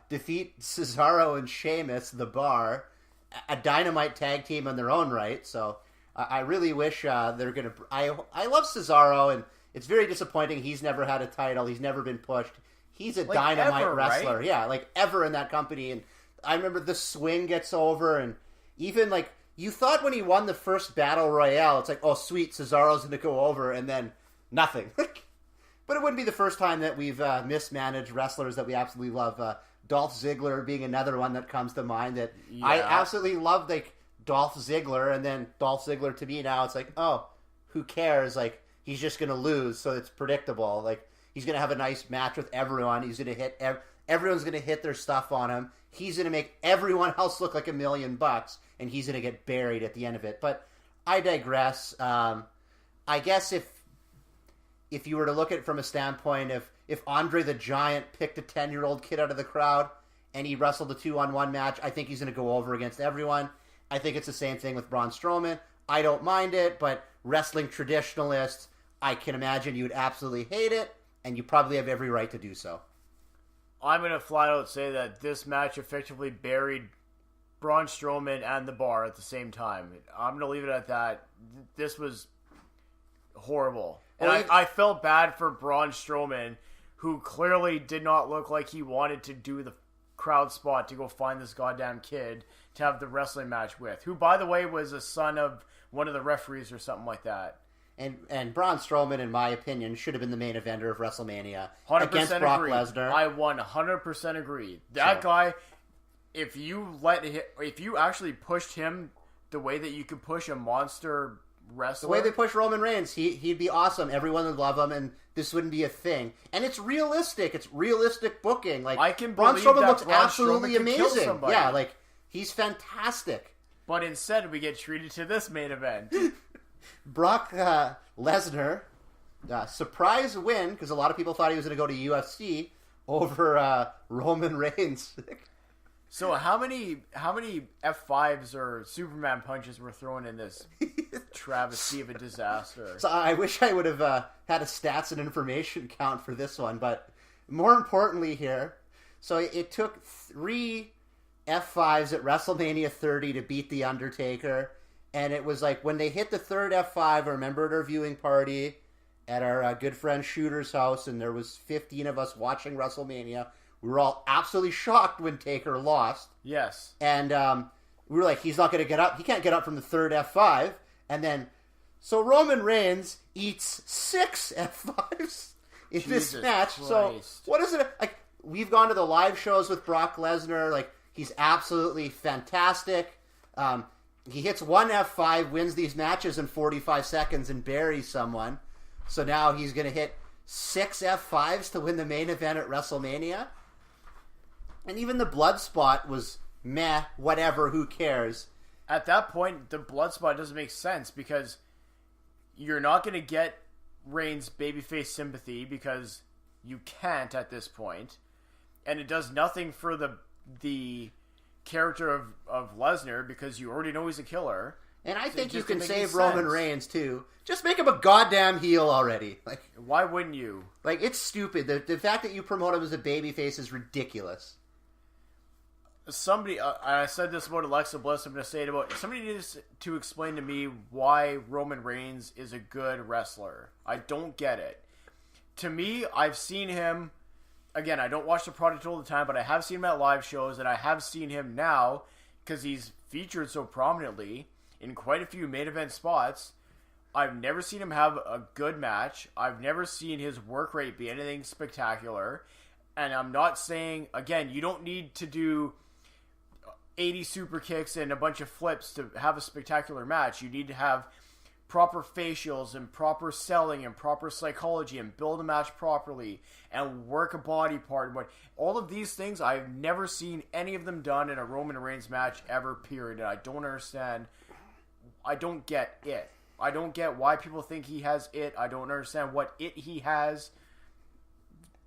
defeat Cesaro and Sheamus, the Bar, a Dynamite tag team in their own right. So I really wish they're going to... I love Cesaro, and it's very disappointing he's never had a title. He's never been pushed. He's a Dynamite ever, wrestler. Right? Yeah, like ever in that company. And I remember the swing gets over, and even, like, you thought when he won the first Battle Royale, it's like, oh, sweet, Cesaro's going to go over, and then nothing. But it wouldn't be the first time that we've mismanaged wrestlers that we absolutely love. Dolph Ziggler being another one that comes to mind that I absolutely love, like, Dolph Ziggler, and then Dolph Ziggler to me now, it's like, oh, who cares? Like, he's just going to lose, so it's predictable. Like, he's going to have a nice match with everyone. He's going to hit... Everyone's going to hit their stuff on him. He's going to make everyone else look like $1 million, and he's going to get buried at the end of it. But I digress. I guess if you were to look at it from a standpoint of if Andre the Giant picked a 10-year-old kid out of the crowd and he wrestled a 2-on-1 match, I think he's going to go over against everyone. I think it's the same thing with Braun Strowman. I don't mind it, but wrestling traditionalists, I can imagine you would absolutely hate it, and you probably have every right to do so. I'm going to flat out say that this match effectively buried Braun Strowman and the Bar at the same time. I'm going to leave it at that. This was horrible. And I felt bad for Braun Strowman, who clearly did not look like he wanted to do the crowd spot to go find this goddamn kid to have the wrestling match with, who, by the way, was a son of one of the referees or something like that. And Braun Strowman, in my opinion, should have been the main eventer of WrestleMania 100% against Brock agree. Lesnar. I 100% agree. That guy, if you actually pushed him the way that you could push a monster wrestler, the way they push Roman Reigns, he'd be awesome. Everyone would love him, and this wouldn't be a thing. And it's realistic. It's realistic booking. Like, I can Braun believe Strowman that looks Braun absolutely Strowman could kill amazing. somebody. Yeah, like, he's fantastic. But instead, we get treated to this main event. Brock Lesnar, surprise win, because a lot of people thought he was going to go to UFC over Roman Reigns. So how many F5s or Superman punches were thrown in this travesty of a disaster? So I wish I would have had a stats and information count for this one, but more importantly here, so it took 3 F5s at WrestleMania 30 to beat The Undertaker, and it was like when they hit the third F5, I remember at our viewing party at our good friend Shooter's house, and there was 15 of us watching WrestleMania. We were all absolutely shocked when Taker lost. Yes. And we were like, he's not going to get up. He can't get up from the third F5. And then, so Roman Reigns eats 6 F5s in this match. Christ. So what is it? Like, we've gone to the live shows with Brock Lesnar. Like, he's absolutely fantastic. He hits 1 F5, wins these matches in 45 seconds, and buries someone. So now he's going to hit 6 F5s to win the main event at WrestleMania. And even the blood spot was meh, whatever, who cares? At that point, the blood spot doesn't make sense because you're not going to get Reigns' babyface sympathy because you can't at this point. And it does nothing for the character of Lesnar because you already know he's a killer. And I think you can save Roman Reigns, too. Just make him a goddamn heel already. Like, why wouldn't you? Like, it's stupid. The fact that you promote him as a babyface is ridiculous. Somebody, I said this about Alexa Bliss, I'm going to say it about... Somebody needs to explain to me why Roman Reigns is a good wrestler. I don't get it. To me, I've seen him... Again, I don't watch the product all the time, but I have seen him at live shows, and I have seen him now, because he's featured so prominently in quite a few main event spots. I've never seen him have a good match. I've never seen his work rate be anything spectacular. And I'm not saying, again, you don't need to do 80 super kicks and a bunch of flips to have a spectacular match. You need to have proper facials and proper selling and proper psychology and build a match properly and work a body part. But all of these things, I've never seen any of them done in a Roman Reigns match ever, period. And I don't understand. I don't get it. I don't get why people think he has it. I don't understand what it he has.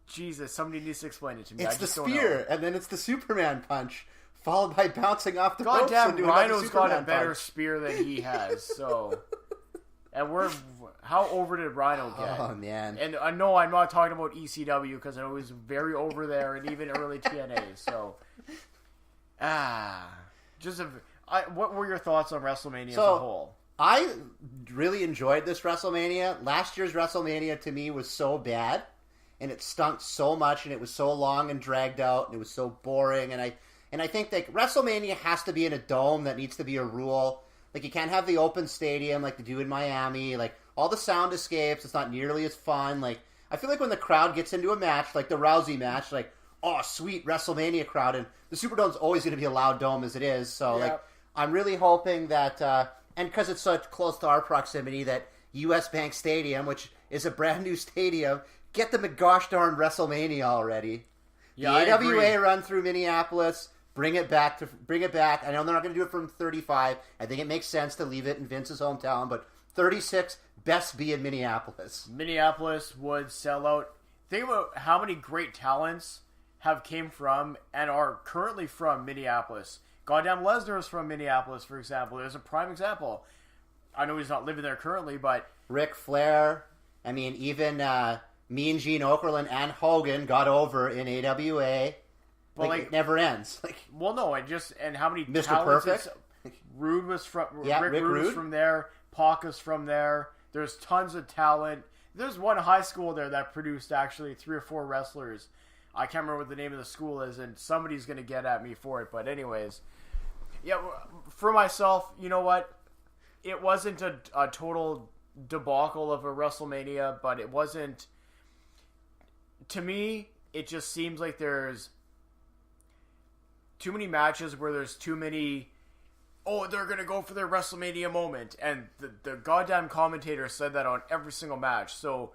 Jesus, somebody needs to explain it to me. It's the spear, and then it's the Superman punch, followed by bouncing off the ropes and doing Rhino's got a better punch. spear than he has, so... And how over did Rhino get? Oh, man. And I know I'm not talking about ECW, because I know he's very over there, and even early TNA, so... what were your thoughts on WrestleMania as a whole? I really enjoyed this WrestleMania. Last year's WrestleMania, to me, was so bad. And it stunk so much, and it was so long and dragged out, and it was so boring. And I think that WrestleMania has to be in a dome. That needs to be a rule. Like, you can't have the open stadium like they do in Miami. Like, all the sound escapes. It's not nearly as fun. Like, I feel like when the crowd gets into a match, like the Rousey match, like, oh, sweet WrestleMania crowd. And the Superdome's always going to be a loud dome as it is. So, like, I'm really hoping that, and because it's so close to our proximity, that US Bank Stadium, which is a brand new stadium, get the gosh darn WrestleMania already. Yeah, the AWA run through Minneapolis. Bring it back. I know they're not going to do it from 35. I think it makes sense to leave it in Vince's hometown, but 36 best be in Minneapolis. Minneapolis would sell out. Think about how many great talents have came from and are currently from Minneapolis. Goddamn Lesnar is from Minneapolis, for example. There's a prime example. I know he's not living there currently, but Ric Flair. I mean, even Mean Gene Okerlund and Hogan got over in AWA. But it never ends. Well, no, and how many Mr. Perfect? Rude was from Rick Rude was from there. Pac was from there. There's tons of talent. There's one high school there that produced actually 3 or 4 wrestlers. I can't remember what the name of the school is, and somebody's going to get at me for it. But anyways, yeah, for myself, you know what? It wasn't a total debacle of a WrestleMania, but it wasn't... To me, it just seems like there's too many matches where there's too many... Oh, they're going to go for their WrestleMania moment. And the goddamn commentator said that on every single match. So,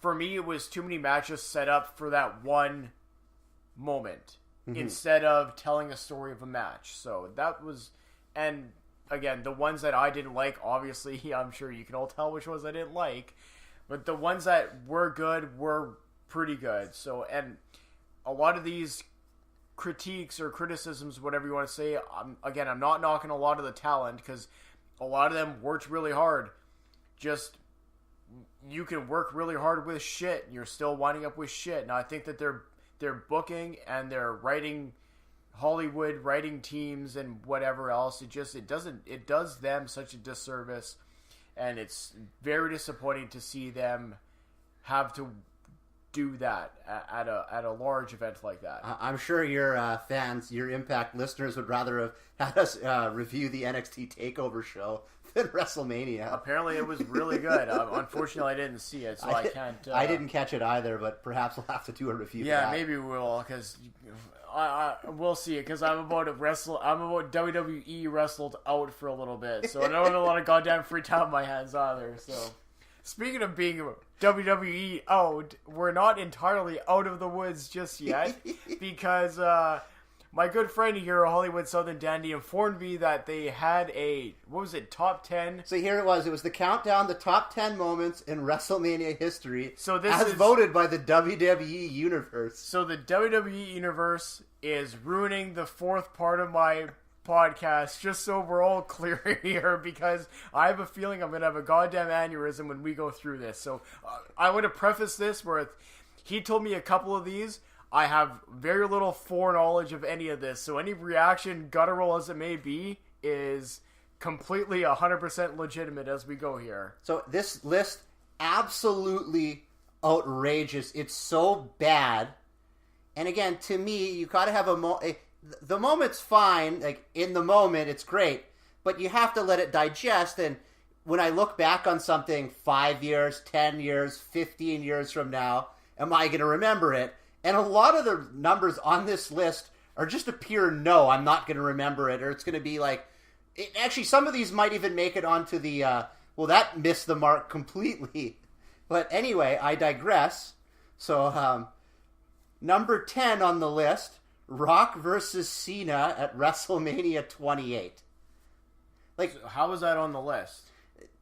for me, it was too many matches set up for that one moment. Instead of telling a story of a match. So, that was... And, again, the ones that I didn't like, obviously, I'm sure you can all tell which ones I didn't like. But the ones that were good were pretty good. So, and a lot of these critiques or criticisms, whatever you want to say, I'm not knocking a lot of the talent because a lot of them worked really hard. Just, you can work really hard with shit and you're still winding up with shit. And I think that their booking and their writing, Hollywood writing teams and whatever else, it does them such a disservice, and it's very disappointing to see them have to do that at a large event like that. I'm sure your fans, your Impact listeners, would rather have had us review the NXT TakeOver show than WrestleMania. Apparently, it was really good. Unfortunately, I didn't see it, so I can't. I didn't catch it either, but perhaps we'll have to do a review. Yeah, of that. maybe we will, because we'll see it. Because I'm about WWE wrestled out for a little bit, so I don't have a lot of goddamn free time on my hands either. So. Speaking of being WWE out, we're not entirely out of the woods just yet because my good friend here, Hollywood Southern Dandy, informed me that they had top 10? So here it was. It was the countdown, the top 10 moments in WrestleMania history, so voted by the WWE Universe. So the WWE Universe is ruining the 4th part of my podcast, just so we're all clear here, because I have a feeling I'm going to have a goddamn aneurysm when we go through this. So I want to preface this with, he told me a couple of these. I have very little foreknowledge of any of this, so any reaction, guttural as it may be, is completely 100% legitimate as we go here. So this list, absolutely outrageous. It's so bad. And again, to me, you got to have the moment's fine, like in the moment it's great, but you have to let it digest. And when I look back on something 5 years, 10 years, 15 years from now, am I going to remember it? And a lot of the numbers on this list are just a pure no, I'm not going to remember it, or it's going to be like, actually some of these might even make it onto the, that missed the mark completely. But anyway, I digress. So, number 10 on the list, Rock versus Cena at WrestleMania 28. So how was that on the list?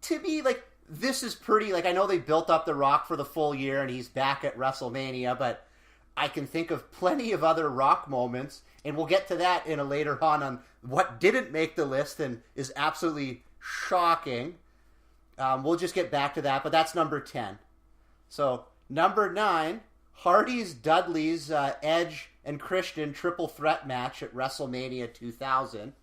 To me, this is pretty, I know they built up The Rock for the full year and he's back at WrestleMania, but I can think of plenty of other Rock moments, and we'll get to that in a later on what didn't make the list and is absolutely shocking. We'll just get back to that, but that's number 10. So, number 9, Hardy's, Dudley's, Edge, and Christian triple threat match at WrestleMania 2000.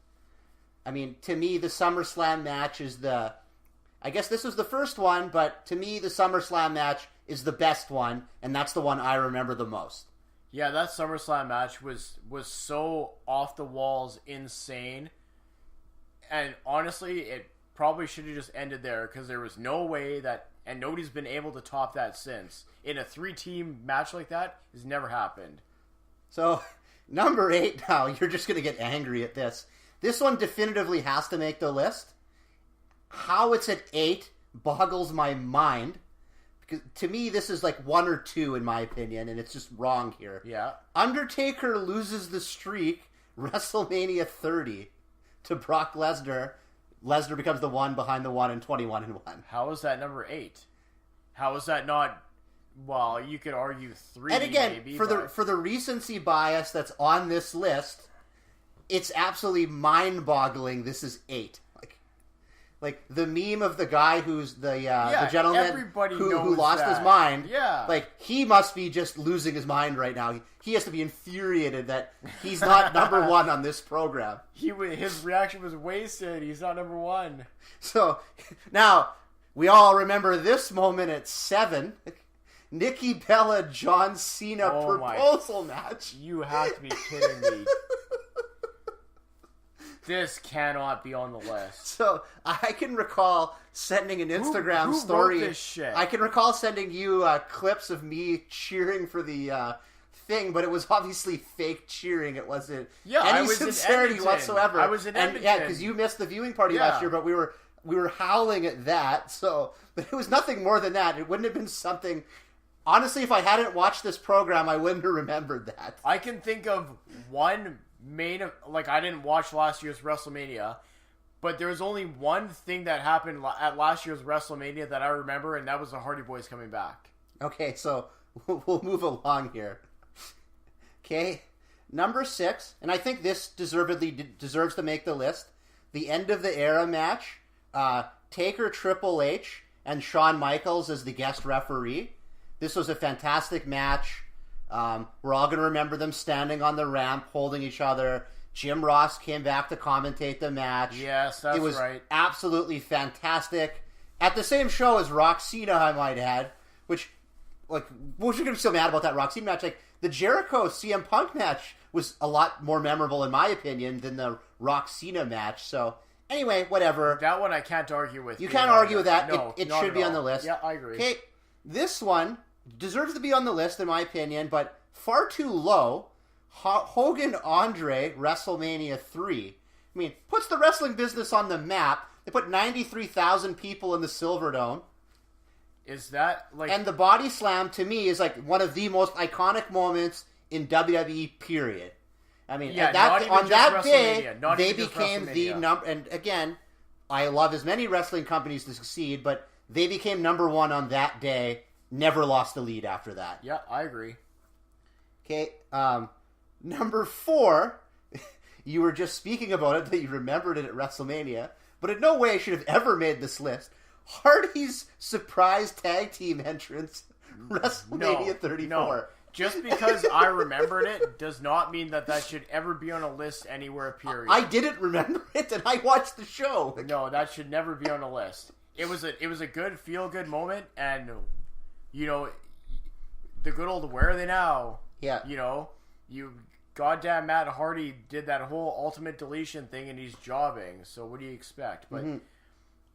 I mean, to me, the SummerSlam match is I guess this was the first one, but to me, the SummerSlam match is the best one, and that's the one I remember the most. Yeah, that SummerSlam match was so off the walls insane. And honestly, it probably should have just ended there, because there was no way that, and nobody's been able to top that since. In a 3-team match like that, has never happened. So, number 8 now, you're just going to get angry at this. This one definitively has to make the list. How it's at 8 boggles my mind. Because to me, this is 1 or 2 in my opinion, and it's just wrong here. Yeah. Undertaker loses the streak, WrestleMania 30, to Brock Lesnar. Lesnar becomes the 1 behind the 1 and 21-1. How is that number 8? How is that not... Well, you could argue 3, and again, maybe, for the recency bias that's on this list, it's absolutely mind-boggling. This is 8. Like, the meme of the guy who's the gentleman who lost his mind. Yeah. Like, he must be just losing his mind right now. He has to be infuriated that he's not number one on this program. His reaction was wasted. He's not number one. So, now, we all remember this moment at 7. Nikki Bella, John Cena proposal match. You have to be kidding me. This cannot be on the list. So, I can recall sending an Instagram who story. Wrote this shit? I can recall sending you clips of me cheering for the thing, but it was obviously fake cheering. It wasn't any sincerity whatsoever. I was in Edmonton. And, yeah, because you missed the viewing party last year, but we were howling at that. So, but it was nothing more than that. It wouldn't have been something... Honestly, if I hadn't watched this program, I wouldn't have remembered that. I can think of one I didn't watch last year's WrestleMania, but there's only one thing that happened at last year's WrestleMania that I remember, and that was the Hardy Boys coming back. Okay, so we'll move along here. Okay, number 6, and I think this deservedly deserves to make the list. The End of the Era match, Taker, Triple H, and Shawn Michaels as the guest referee. This was a fantastic match. We're all going to remember them standing on the ramp, holding each other. Jim Ross came back to commentate the match. Yes, that's right. It was absolutely fantastic. At the same show as Rock Cena, I might add, which we're going to be so mad about that Rock Cena match. Like, the Jericho CM Punk match was a lot more memorable, in my opinion, than the Rock Cena match. So, anyway, whatever. That one I can't argue with. You can't argue with that. No, it should be on the list. Yeah, I agree. Okay, this one deserves to be on the list, in my opinion, but far too low. Hogan Andre WrestleMania 3. I mean, puts the wrestling business on the map. They put 93,000 people in the Silverdome. Is that like... And the body slam, to me, is like one of the most iconic moments in WWE, period. I mean, yeah, on that day, they became the number... And again, I love as many wrestling companies to succeed, but they became number one on that day. Never lost the lead after that. Yeah, I agree. Okay, number 4, you were just speaking about it, that you remembered it at WrestleMania, but in no way should have ever made this list. Hardy's surprise tag team entrance, WrestleMania 34. No. Just because I remembered it does not mean that should ever be on a list anywhere, period. I didn't remember it, and I watched the show. No, that should never be on a list. It was a good, feel-good moment, and... You know, the good old where are they now? Yeah. You know, goddamn Matt Hardy did that whole ultimate deletion thing and he's jobbing. So what do you expect? But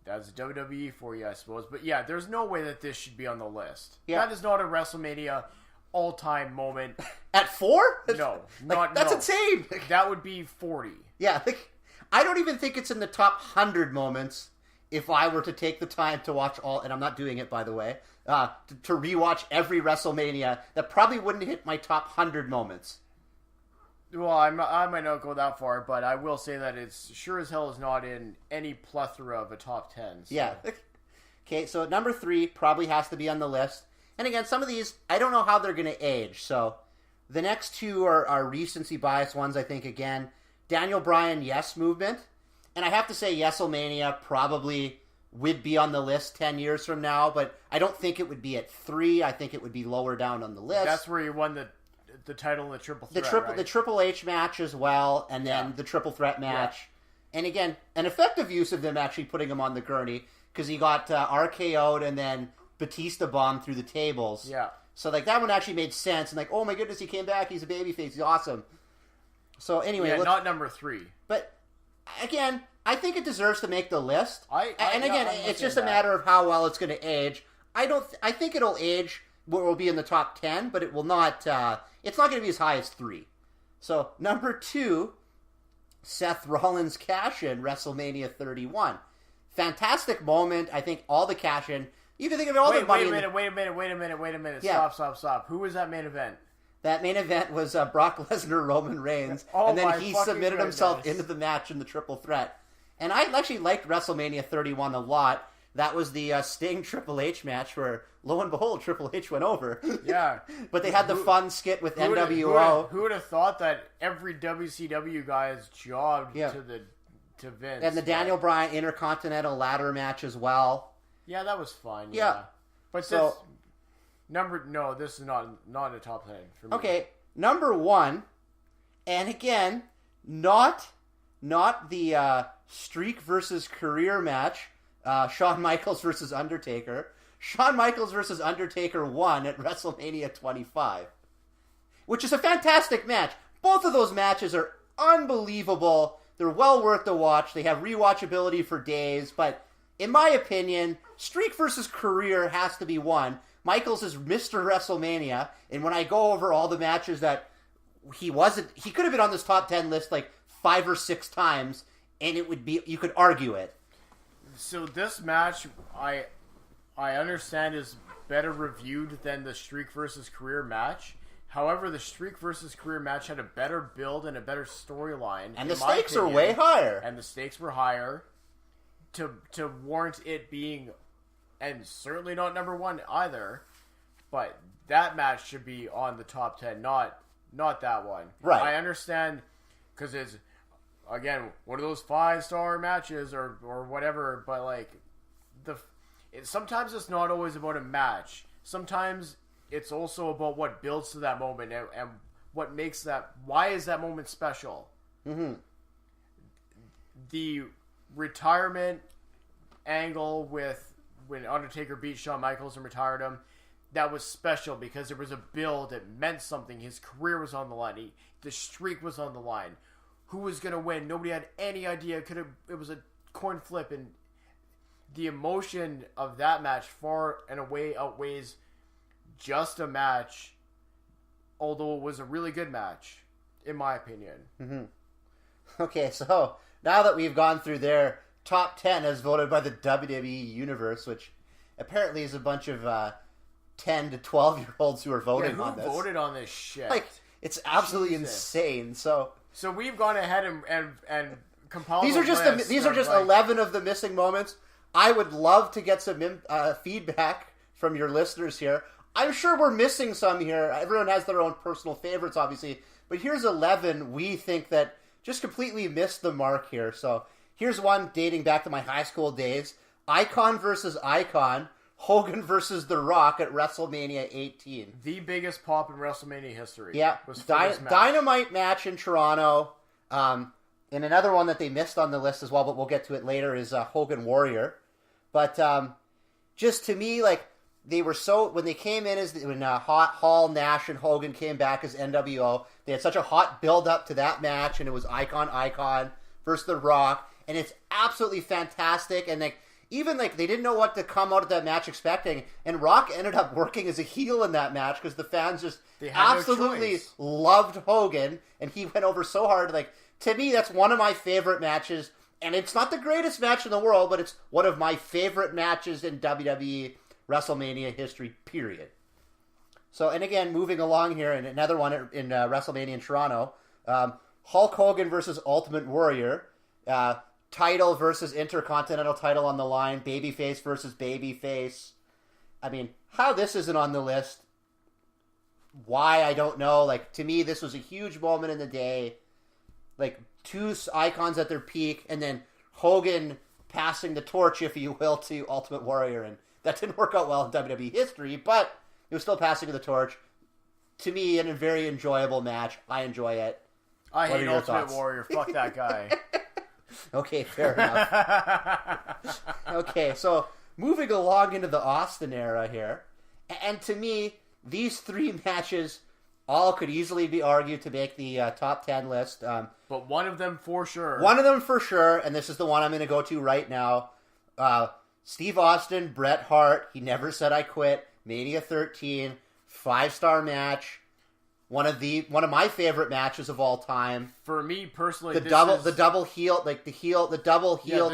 that's WWE for you, I suppose. But yeah, there's no way that this should be on the list. Yeah. That is not a WrestleMania all-time moment. At 4? No. That's insane. That would be 40. Yeah. I don't even think it's in the top 100 moments if I were to take the time to watch all, and I'm not doing it, by the way, to rewatch every WrestleMania. That probably wouldn't hit my top 100 moments. Well, I might not go that far, but I will say that it's sure as hell is not in any plethora of a top 10. So. Yeah. Okay, so number 3 probably has to be on the list. And again, some of these, I don't know how they're going to age. So the next 2 are recency bias ones, I think, again. Daniel Bryan, Yes Movement. And I have to say, Yeselmania probably would be on the list 10 years from now, but I don't think it would be at 3. I think it would be lower down on the list. That's where you won the title in the triple threat, right? The Triple H match as well, and then the triple threat match. Yeah. And again, an effective use of them actually putting him on the gurney, because he got RKO'd and then Batista bombed through the tables. Yeah. So like that one actually made sense, and like, oh my goodness, he came back, he's a babyface, he's awesome. So anyway, not number 3. But again, I think it deserves to make the list. Again, it's just a matter of how well it's going to age. I think it'll age where it will be in the top 10, but it will not. It's not going to be as high as 3. So number 2, Seth Rollins cash-in, WrestleMania 31. Fantastic moment. I think all the cash-in. You can think of all the money. Wait a minute. Yeah. Stop. Who was that main event? That main event was Brock Lesnar, Roman Reigns, and then he submitted himself into the match in the triple threat. And I actually liked WrestleMania 31 a lot. That was the Sting Triple H match where, lo and behold, Triple H went over. Yeah. But they had the fun skit with NWO. Who would have thought that every WCW guy is jobbed to to Vince. And the Daniel Bryan Intercontinental Ladder match as well. Yeah, that was fun. Yeah. But this is not in the top 10 for me. Okay, number 1, and again, not the streak versus career match, Shawn Michaels versus Undertaker. Shawn Michaels versus Undertaker won at WrestleMania 25, which is a fantastic match. Both of those matches are unbelievable. They're well worth the watch. They have rewatchability for days, but in my opinion, streak versus career has to be one. Michaels is Mr. WrestleMania, and when I go over all the matches that he could have been on this top 10 list like 5 or 6 times, and it would be, you could argue it. So this match, I understand is better reviewed than the streak versus career match. However, the streak versus career match had a better build and a better storyline. And the stakes are way higher. And the stakes were higher to warrant it being, and certainly not number 1 either, but that match should be on the top 10, not that one. Right. I understand, because it's, again, one of those 5-star matches or whatever, but like, sometimes it's not always about a match. Sometimes it's also about what builds to that moment and what makes why is that moment special? Mm-hmm. The retirement angle when Undertaker beat Shawn Michaels and retired him, that was special because there was a build that meant something. His career was on the line. The streak was on the line. Who was going to win? Nobody had any idea. It was a coin flip, and the emotion of that match far and away outweighs just a match, although it was a really good match, in my opinion. Mm-hmm. Okay, so now that we've gone through their top 10 as voted by the WWE Universe, which apparently is a bunch of 10 to 12-year-olds who are voting on this. Who voted on this shit? Like, it's absolutely insane. So we've gone ahead and compiled these are just 11 of the missing moments. I would love to get some feedback from your listeners here. I'm sure we're missing some here. Everyone has their own personal favorites, obviously. But here's 11 we think that just completely missed the mark here. So here's one dating back to my high school days. Icon versus Icon. Hogan versus The Rock at WrestleMania 18. The biggest pop in WrestleMania history. Yeah. Dynamite match in Toronto. And another one that they missed on the list as well, but we'll get to it later, is Hogan Warrior. But just to me, like, they were so, when they came in when Hall, Nash, and Hogan came back as NWO, they had such a hot build-up to that match, and it was Icon versus The Rock, and it's absolutely fantastic, and like, even like they didn't know what to come out of that match expecting, and Rock ended up working as a heel in that match because the fans just absolutely loved Hogan, and he went over so hard. Like, to me, that's one of my favorite matches, and it's not the greatest match in the world, but it's one of my favorite matches in WWE WrestleMania history, period. So, and again, moving along here, and another one in WrestleMania in Toronto, Hulk Hogan versus Ultimate Warrior, title versus Intercontinental title on the line, babyface versus babyface. I mean, how this isn't on the list, why, I don't know. Like, to me, this was a huge moment in the day. Like, 2 icons at their peak, and then Hogan passing the torch, if you will, to Ultimate Warrior, and that didn't work out well in WWE history, but it was still passing of the torch. To me, a very enjoyable match. I enjoy it. I hate Ultimate Warrior. Fuck that guy. Okay, fair enough. Okay, so moving along into the Austin era here, and to me, these 3 matches all could easily be argued to make the top 10 list. But one of them for sure. One of them for sure, and this is the one I'm going to go to right now. Steve Austin, Bret Hart, He Never Said I Quit, Mania 13, 5-star match. One of my favorite matches of all time. For me personally, the double heel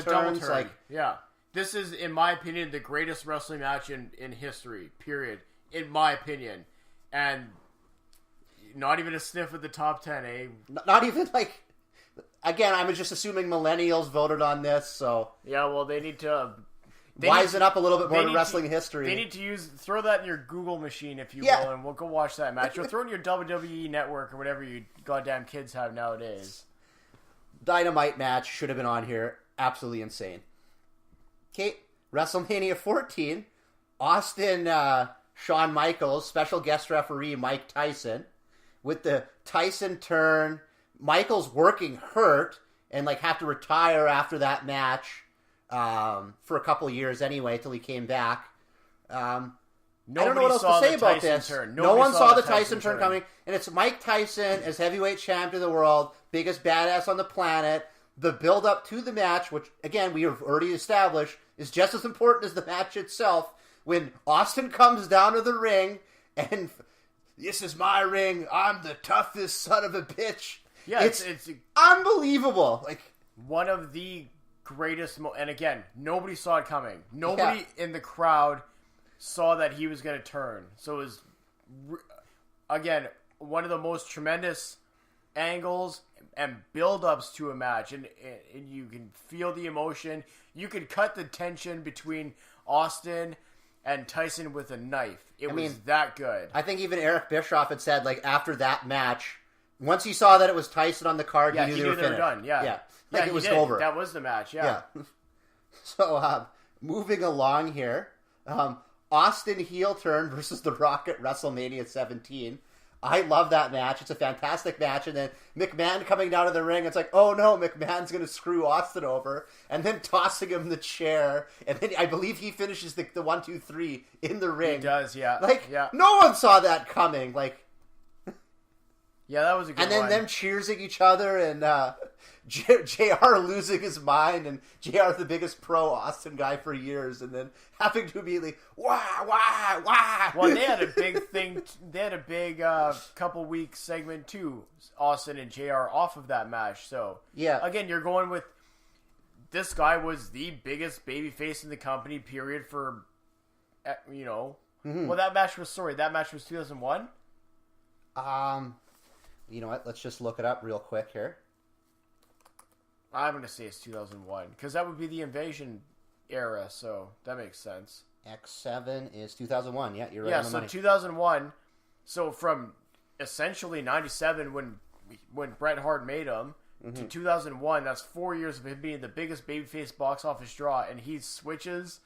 turns. Like, yeah, this is, in my opinion, the greatest wrestling match in history. Period. In my opinion, and not even a sniff at the top 10. Not even like. Again, I'm just assuming millennials voted on this, so yeah. Well, they need to. Wisen up a little bit more to wrestling history. They need to throw that in your Google machine, if you will, and we'll go watch that match. Or throw it in your WWE network or whatever you goddamn kids have nowadays. Dynamite match should have been on here. Absolutely insane. Okay, WrestleMania 14. Austin, Shawn Michaels, special guest referee Mike Tyson. With the Tyson turn, Michaels working hurt and like have to retire after that match for a couple years anyway till he came back. I don't know what else to say about this. No one saw the Tyson turn coming, and it's Mike Tyson as heavyweight champion of the world, biggest badass on the planet. The build up to the match, which again we have already established, is just as important as the match itself. When Austin comes down to the ring and this is my ring, I'm the toughest son of a bitch. Yeah, it's unbelievable. Like one of the greatest, and again, nobody saw it coming. Nobody in the crowd saw that he was going to turn. So it was, again, one of the most tremendous angles and build-ups to a match. And you can feel the emotion. You could cut the tension between Austin and Tyson with a knife. It was that good. I think even Eric Bischoff had said, like, after that match, once he saw that it was Tyson on the card, he knew they were done. Yeah. Like it was over. That was the match, yeah. So, moving along here, Austin heel turn versus The Rock at WrestleMania 17. I love that match. It's a fantastic match. And then McMahon coming down to the ring. It's like, oh no, McMahon's going to screw Austin over. And then tossing him the chair. And then I believe he finishes the 1, 2, 3 in the ring. He does, yeah. No one saw that coming. Yeah, that was a good one. And then them cheersing each other and JR losing his mind, and JR the biggest pro Austin guy for years, and then having to immediately wah. Well, they had a big thing. They had a big couple week segment too, Austin and JR off of that match. So yeah, again, you're going with this guy was the biggest babyface in the company. Period. For well, that match was 2001. You know what? Let's just look it up real quick here. I'm going to say it's 2001, because that would be the Invasion era, so that makes sense. X7 is 2001, yeah, you're right on the money. 2001, so from essentially 97 when Bret Hart made him, to 2001, that's 4 years of him being the biggest babyface box office draw, and he switches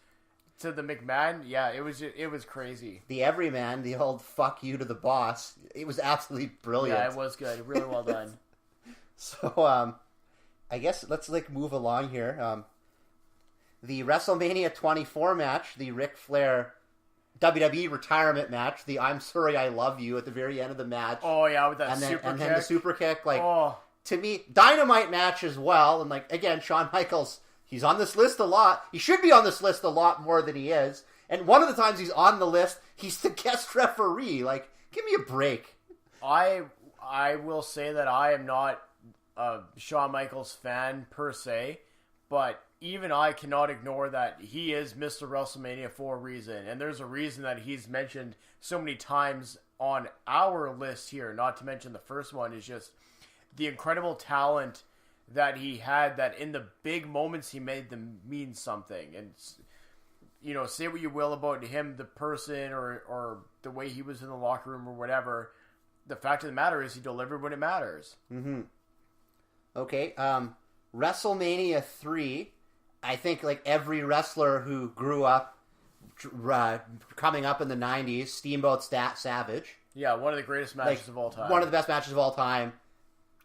to the McMahon. Yeah, it was crazy. The everyman, the old fuck you to the boss, it was absolutely brilliant. Yeah, it was good. Really well done. So, I guess let's move along here. The WrestleMania 24 match, the Ric Flair WWE retirement match, the I'm Sorry I Love You at the very end of the match. Oh yeah, with that and then the super kick. To me, dynamite match as well. And again, Shawn Michaels, he's on this list a lot. He should be on this list a lot more than he is. And one of the times he's on the list, he's the guest referee. Give me a break. I will say that I am not a Shawn Michaels fan per se, but even I cannot ignore that he is Mr. WrestleMania for a reason, and there's a reason that he's mentioned so many times on our list here, not to mention the first one is just the incredible talent that he had, that in the big moments he made them mean something. And say what you will about him, the person, or the way he was in the locker room or whatever, the fact of the matter is he delivered when it matters. Okay, WrestleMania 3, I think every wrestler who grew up coming up in the 90s, Steamboat Savage. Yeah, one of the greatest matches of all time. One of the best matches of all time.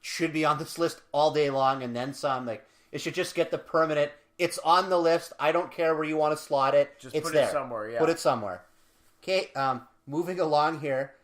Should be on this list all day long and then some. It should just get the permanent, it's on the list, I don't care where you want to slot it, just it's put there. It somewhere, yeah. Put it somewhere. Okay, moving along here,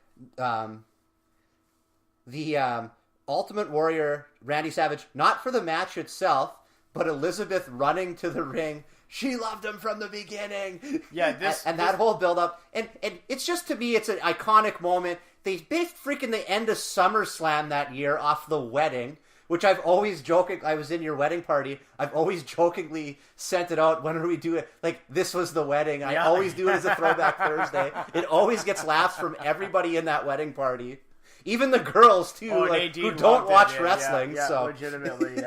the Ultimate Warrior, Randy Savage, not for the match itself, but Elizabeth running to the ring. She loved him from the beginning. Yeah, that whole build-up. And it's just, to me, it's an iconic moment. They based freaking the end of SummerSlam that year off the wedding, which I've always I was in your wedding party, I've always jokingly sent it out, when are we doing it? This was the wedding. I always do it as a Throwback Thursday. It always gets laughs from everybody in that wedding party. Even the girls, too, who don't watch wrestling. Yeah, so. Legitimately,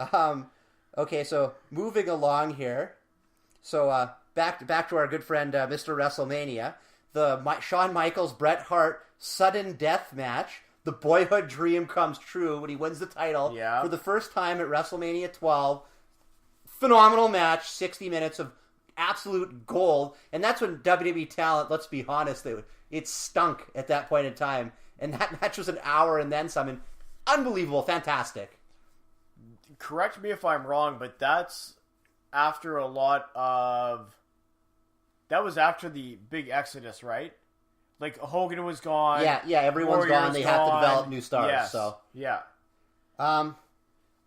yeah. Okay, so moving along here. So back to our good friend Mr. WrestleMania. The Shawn Michaels, Bret Hart sudden death match. the boyhood dream comes true when he wins the title for the first time at WrestleMania 12. Phenomenal match, 60 minutes of absolute gold. And that's when WWE talent, let's be honest, it stunk at that point in time. And that match was an hour and then some. And unbelievable, fantastic. Correct me if I'm wrong, but that's after a lot of... That was after the big exodus, right? Like, Hogan was gone. Yeah, everyone's gone. They have to develop new stars. Yes. So yeah.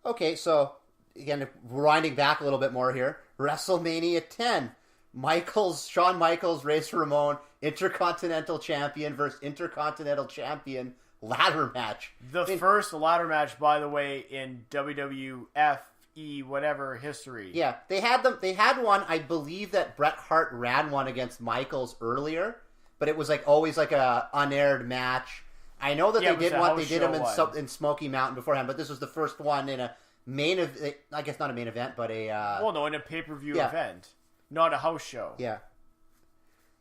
Okay, so again, rewinding back a little bit more here. WrestleMania 10. Shawn Michaels, Razor Ramon, Intercontinental Champion versus Intercontinental Champion ladder match. The first ladder match, by the way, in WWF whatever history. Yeah, they had one. I believe that Bret Hart ran one against Michaels earlier, but it was always a unaired match. I know that they did one. They did them in Smoky Mountain beforehand, but this was the first one in a main event. I guess not a main event, but a in a pay-per-view event, not a house show. Yeah.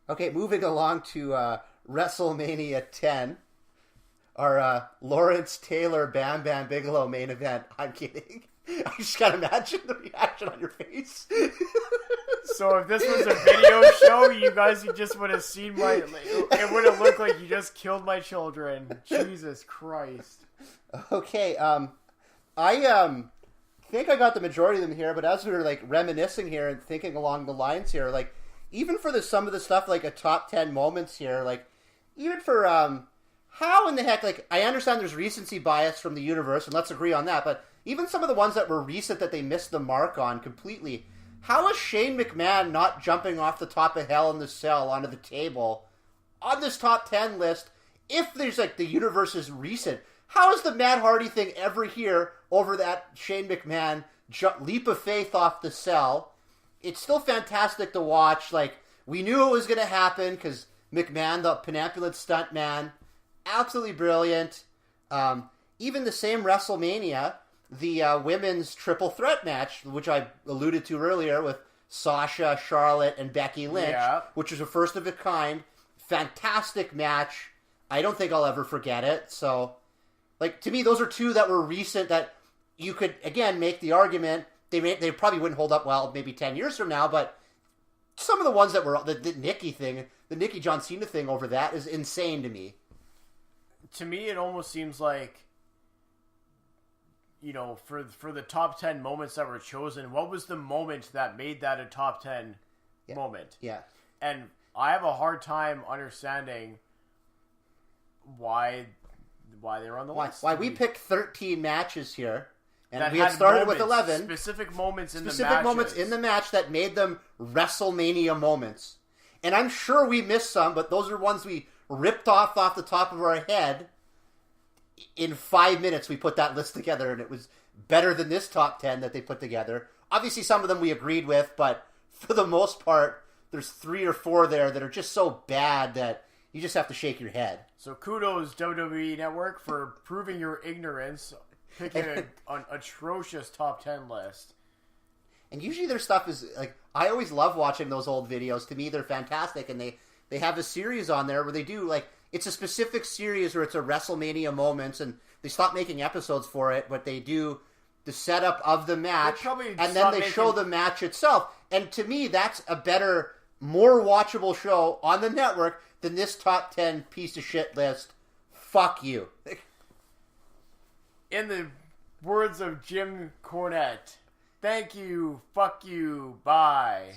Okay, moving along to WrestleMania 10. Our Lawrence Taylor Bam Bam Bigelow main event. I'm kidding. I just can't imagine the reaction on your face. So if this was a video show, you just would have seen it would have looked like you just killed my children. Jesus Christ. Okay, I think I got the majority of them here, but as we were reminiscing here and thinking along the lines here, even for some of the stuff a top 10 moments here, even for how in the heck, I understand there's recency bias from the universe, and let's agree on that, but even some of the ones that were recent that they missed the mark on completely, how is Shane McMahon not jumping off the top of Hell in the Cell onto the table on this top 10 list if there's the universe is recent? How is the Matt Hardy thing ever here over that Shane McMahon leap of faith off the Cell? It's still fantastic to watch. We knew it was going to happen because McMahon, the Panapulant stunt man, absolutely brilliant. Even the same WrestleMania, the women's triple threat match, which I alluded to earlier with Sasha, Charlotte, and Becky Lynch, which was a first of its kind. Fantastic match. I don't think I'll ever forget it. So, to me, those are two that were recent that you could, again, make the argument. They probably wouldn't hold up well maybe 10 years from now, but some of the ones that were, the Nikki thing, the Nikki John Cena thing over that is insane to me. To me, it almost seems like, for the top 10 moments that were chosen, what was the moment that made that a top 10 moment? Yeah. And I have a hard time understanding why they're on the list. Why we picked 13 matches here, and we had started with 11. Specific moments in the match that made them WrestleMania moments. And I'm sure we missed some, but those are ones we ripped off the top of our head. In 5 minutes, we put that list together, and it was better than this top 10 that they put together. Obviously, some of them we agreed with, but for the most part, there's 3 or 4 there that are just so bad that you just have to shake your head. So kudos, WWE Network, for proving your ignorance, picking an atrocious top 10 list. And usually their stuff is, I always love watching those old videos. To me, they're fantastic, and they have a series on there where they do, it's a specific series where it's a WrestleMania moments, and they stop making episodes for it, but they do the setup of the match, and then they show the match itself. And to me, that's a better, more watchable show on the network than this top 10 piece of shit list. Fuck you. In the words of Jim Cornette, thank you, fuck you, bye.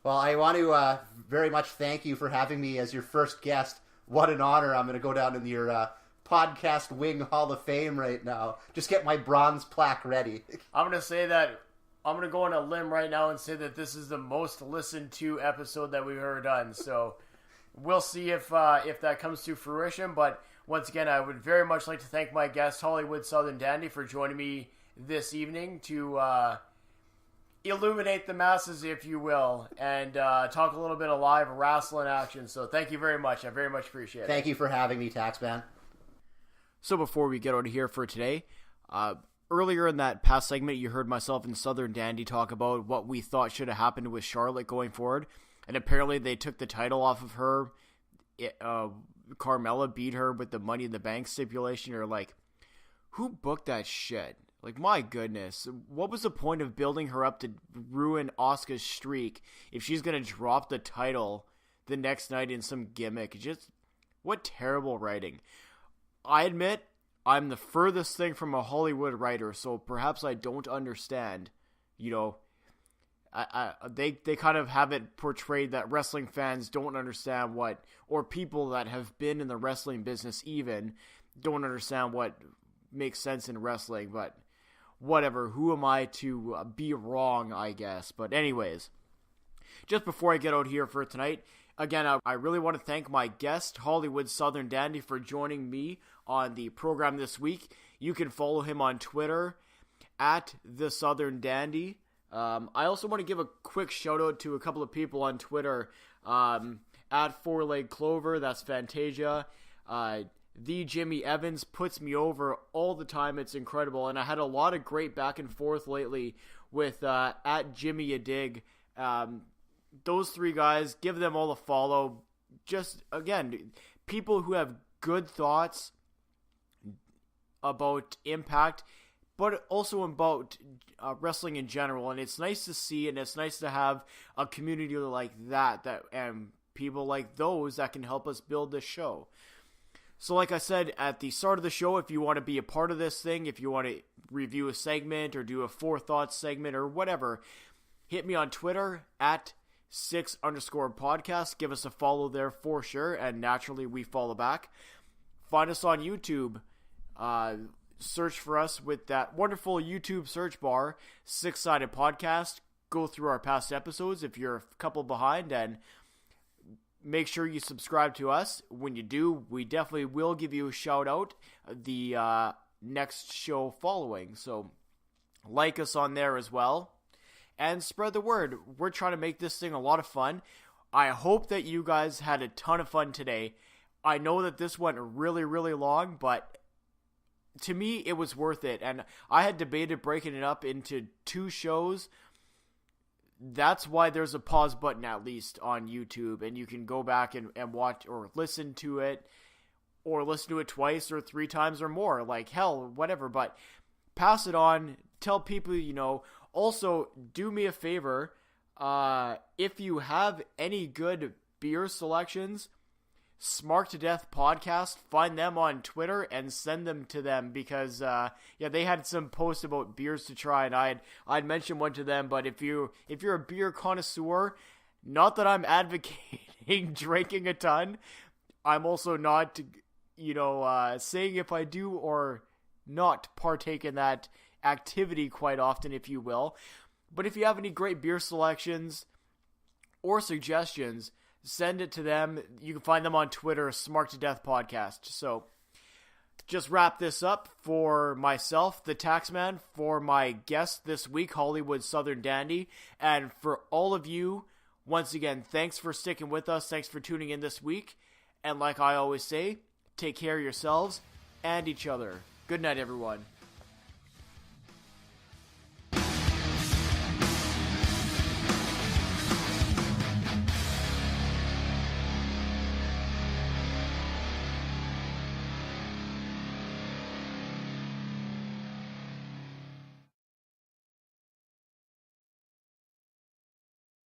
Well, I want to very much thank you for having me as your first guest. What an honor. I'm going to go down in your podcast wing Hall of Fame right now. Just get my bronze plaque ready. I'm going to go on a limb right now and say that this is the most listened to episode that we've ever done. So we'll see if that comes to fruition. But once again, I would very much like to thank my guest, Hollywood Southern Dandy, for joining me this evening to illuminate the masses, if you will, and talk a little bit of live wrestling action. So thank you very much. I very much appreciate it. Thank you for having me, Taxman. So before we get out of here for today, earlier in that past segment, you heard myself and Southern Dandy talk about what we thought should have happened with Charlotte going forward, and apparently they took the title off of her Carmella beat her with the Money in the Bank stipulation, or like, who booked that shit? Like, my goodness, what was the point of building her up to ruin Asuka's streak if she's gonna drop the title the next night in some gimmick? Just, what terrible writing. I admit, I'm the furthest thing from a Hollywood writer, so perhaps I don't understand, you know, they kind of have it portrayed that wrestling fans don't understand what, or people that have been in the wrestling business even, don't understand what makes sense in wrestling, but whatever, who am I to be wrong, I guess. But anyways, just before I get out here for tonight, again, I really want to thank my guest, Hollywood Southern Dandy, for joining me on the program this week. You can follow him on Twitter, at the Southern Dandy. I also want to give a quick shout out to a couple of people on Twitter, at Four Leg Clover, that's Fantasia, the Jimmy Evans puts me over all the time. It's incredible. And I had a lot of great back and forth lately with at Jimmy a Dig. Those three guys, give them all a follow. Just, again, people who have good thoughts about Impact, but also about wrestling in general. And it's nice to see, and it's nice to have a community like that and people like those that can help us build this show. So like I said at the start of the show, if you want to be a part of this thing, if you want to review a segment or do a Forethoughts segment or whatever, hit me on Twitter at 6_podcast. Give us a follow there for sure, and naturally we follow back. Find us on YouTube. Search for us with that wonderful YouTube search bar, Six Sided Podcast. Go through our past episodes if you're a couple behind, and make sure you subscribe to us. When you do, we definitely will give you a shout out the next show following. So like us on there as well, and spread the word. We're trying to make this thing a lot of fun. I hope that you guys had a ton of fun today. I know that this went really, really long, but to me, it was worth it. And I had debated breaking it up into 2 shows. That's why there's a pause button, at least on YouTube, and you can go back and watch or listen to it twice or 3 times or more. Like, hell, whatever. But pass it on. Tell people you know. Also, do me a favor. If you have any good beer selections, Smart to Death Podcast, find them on Twitter and send them to them, because they had some posts about beers to try, and I'd mentioned one to them. But if you're a beer connoisseur, not that I'm advocating drinking a ton, I'm also not saying if I do or not partake in that activity quite often, if you will. But if you have any great beer selections or suggestions, send it to them. You can find them on Twitter, Smart to Death Podcast. So, just wrap this up for myself, the Taxman, for my guest this week, Hollywood Southern Dandy, and for all of you, once again, thanks for sticking with us. Thanks for tuning in this week. And like I always say, take care of yourselves and each other. Good night, everyone.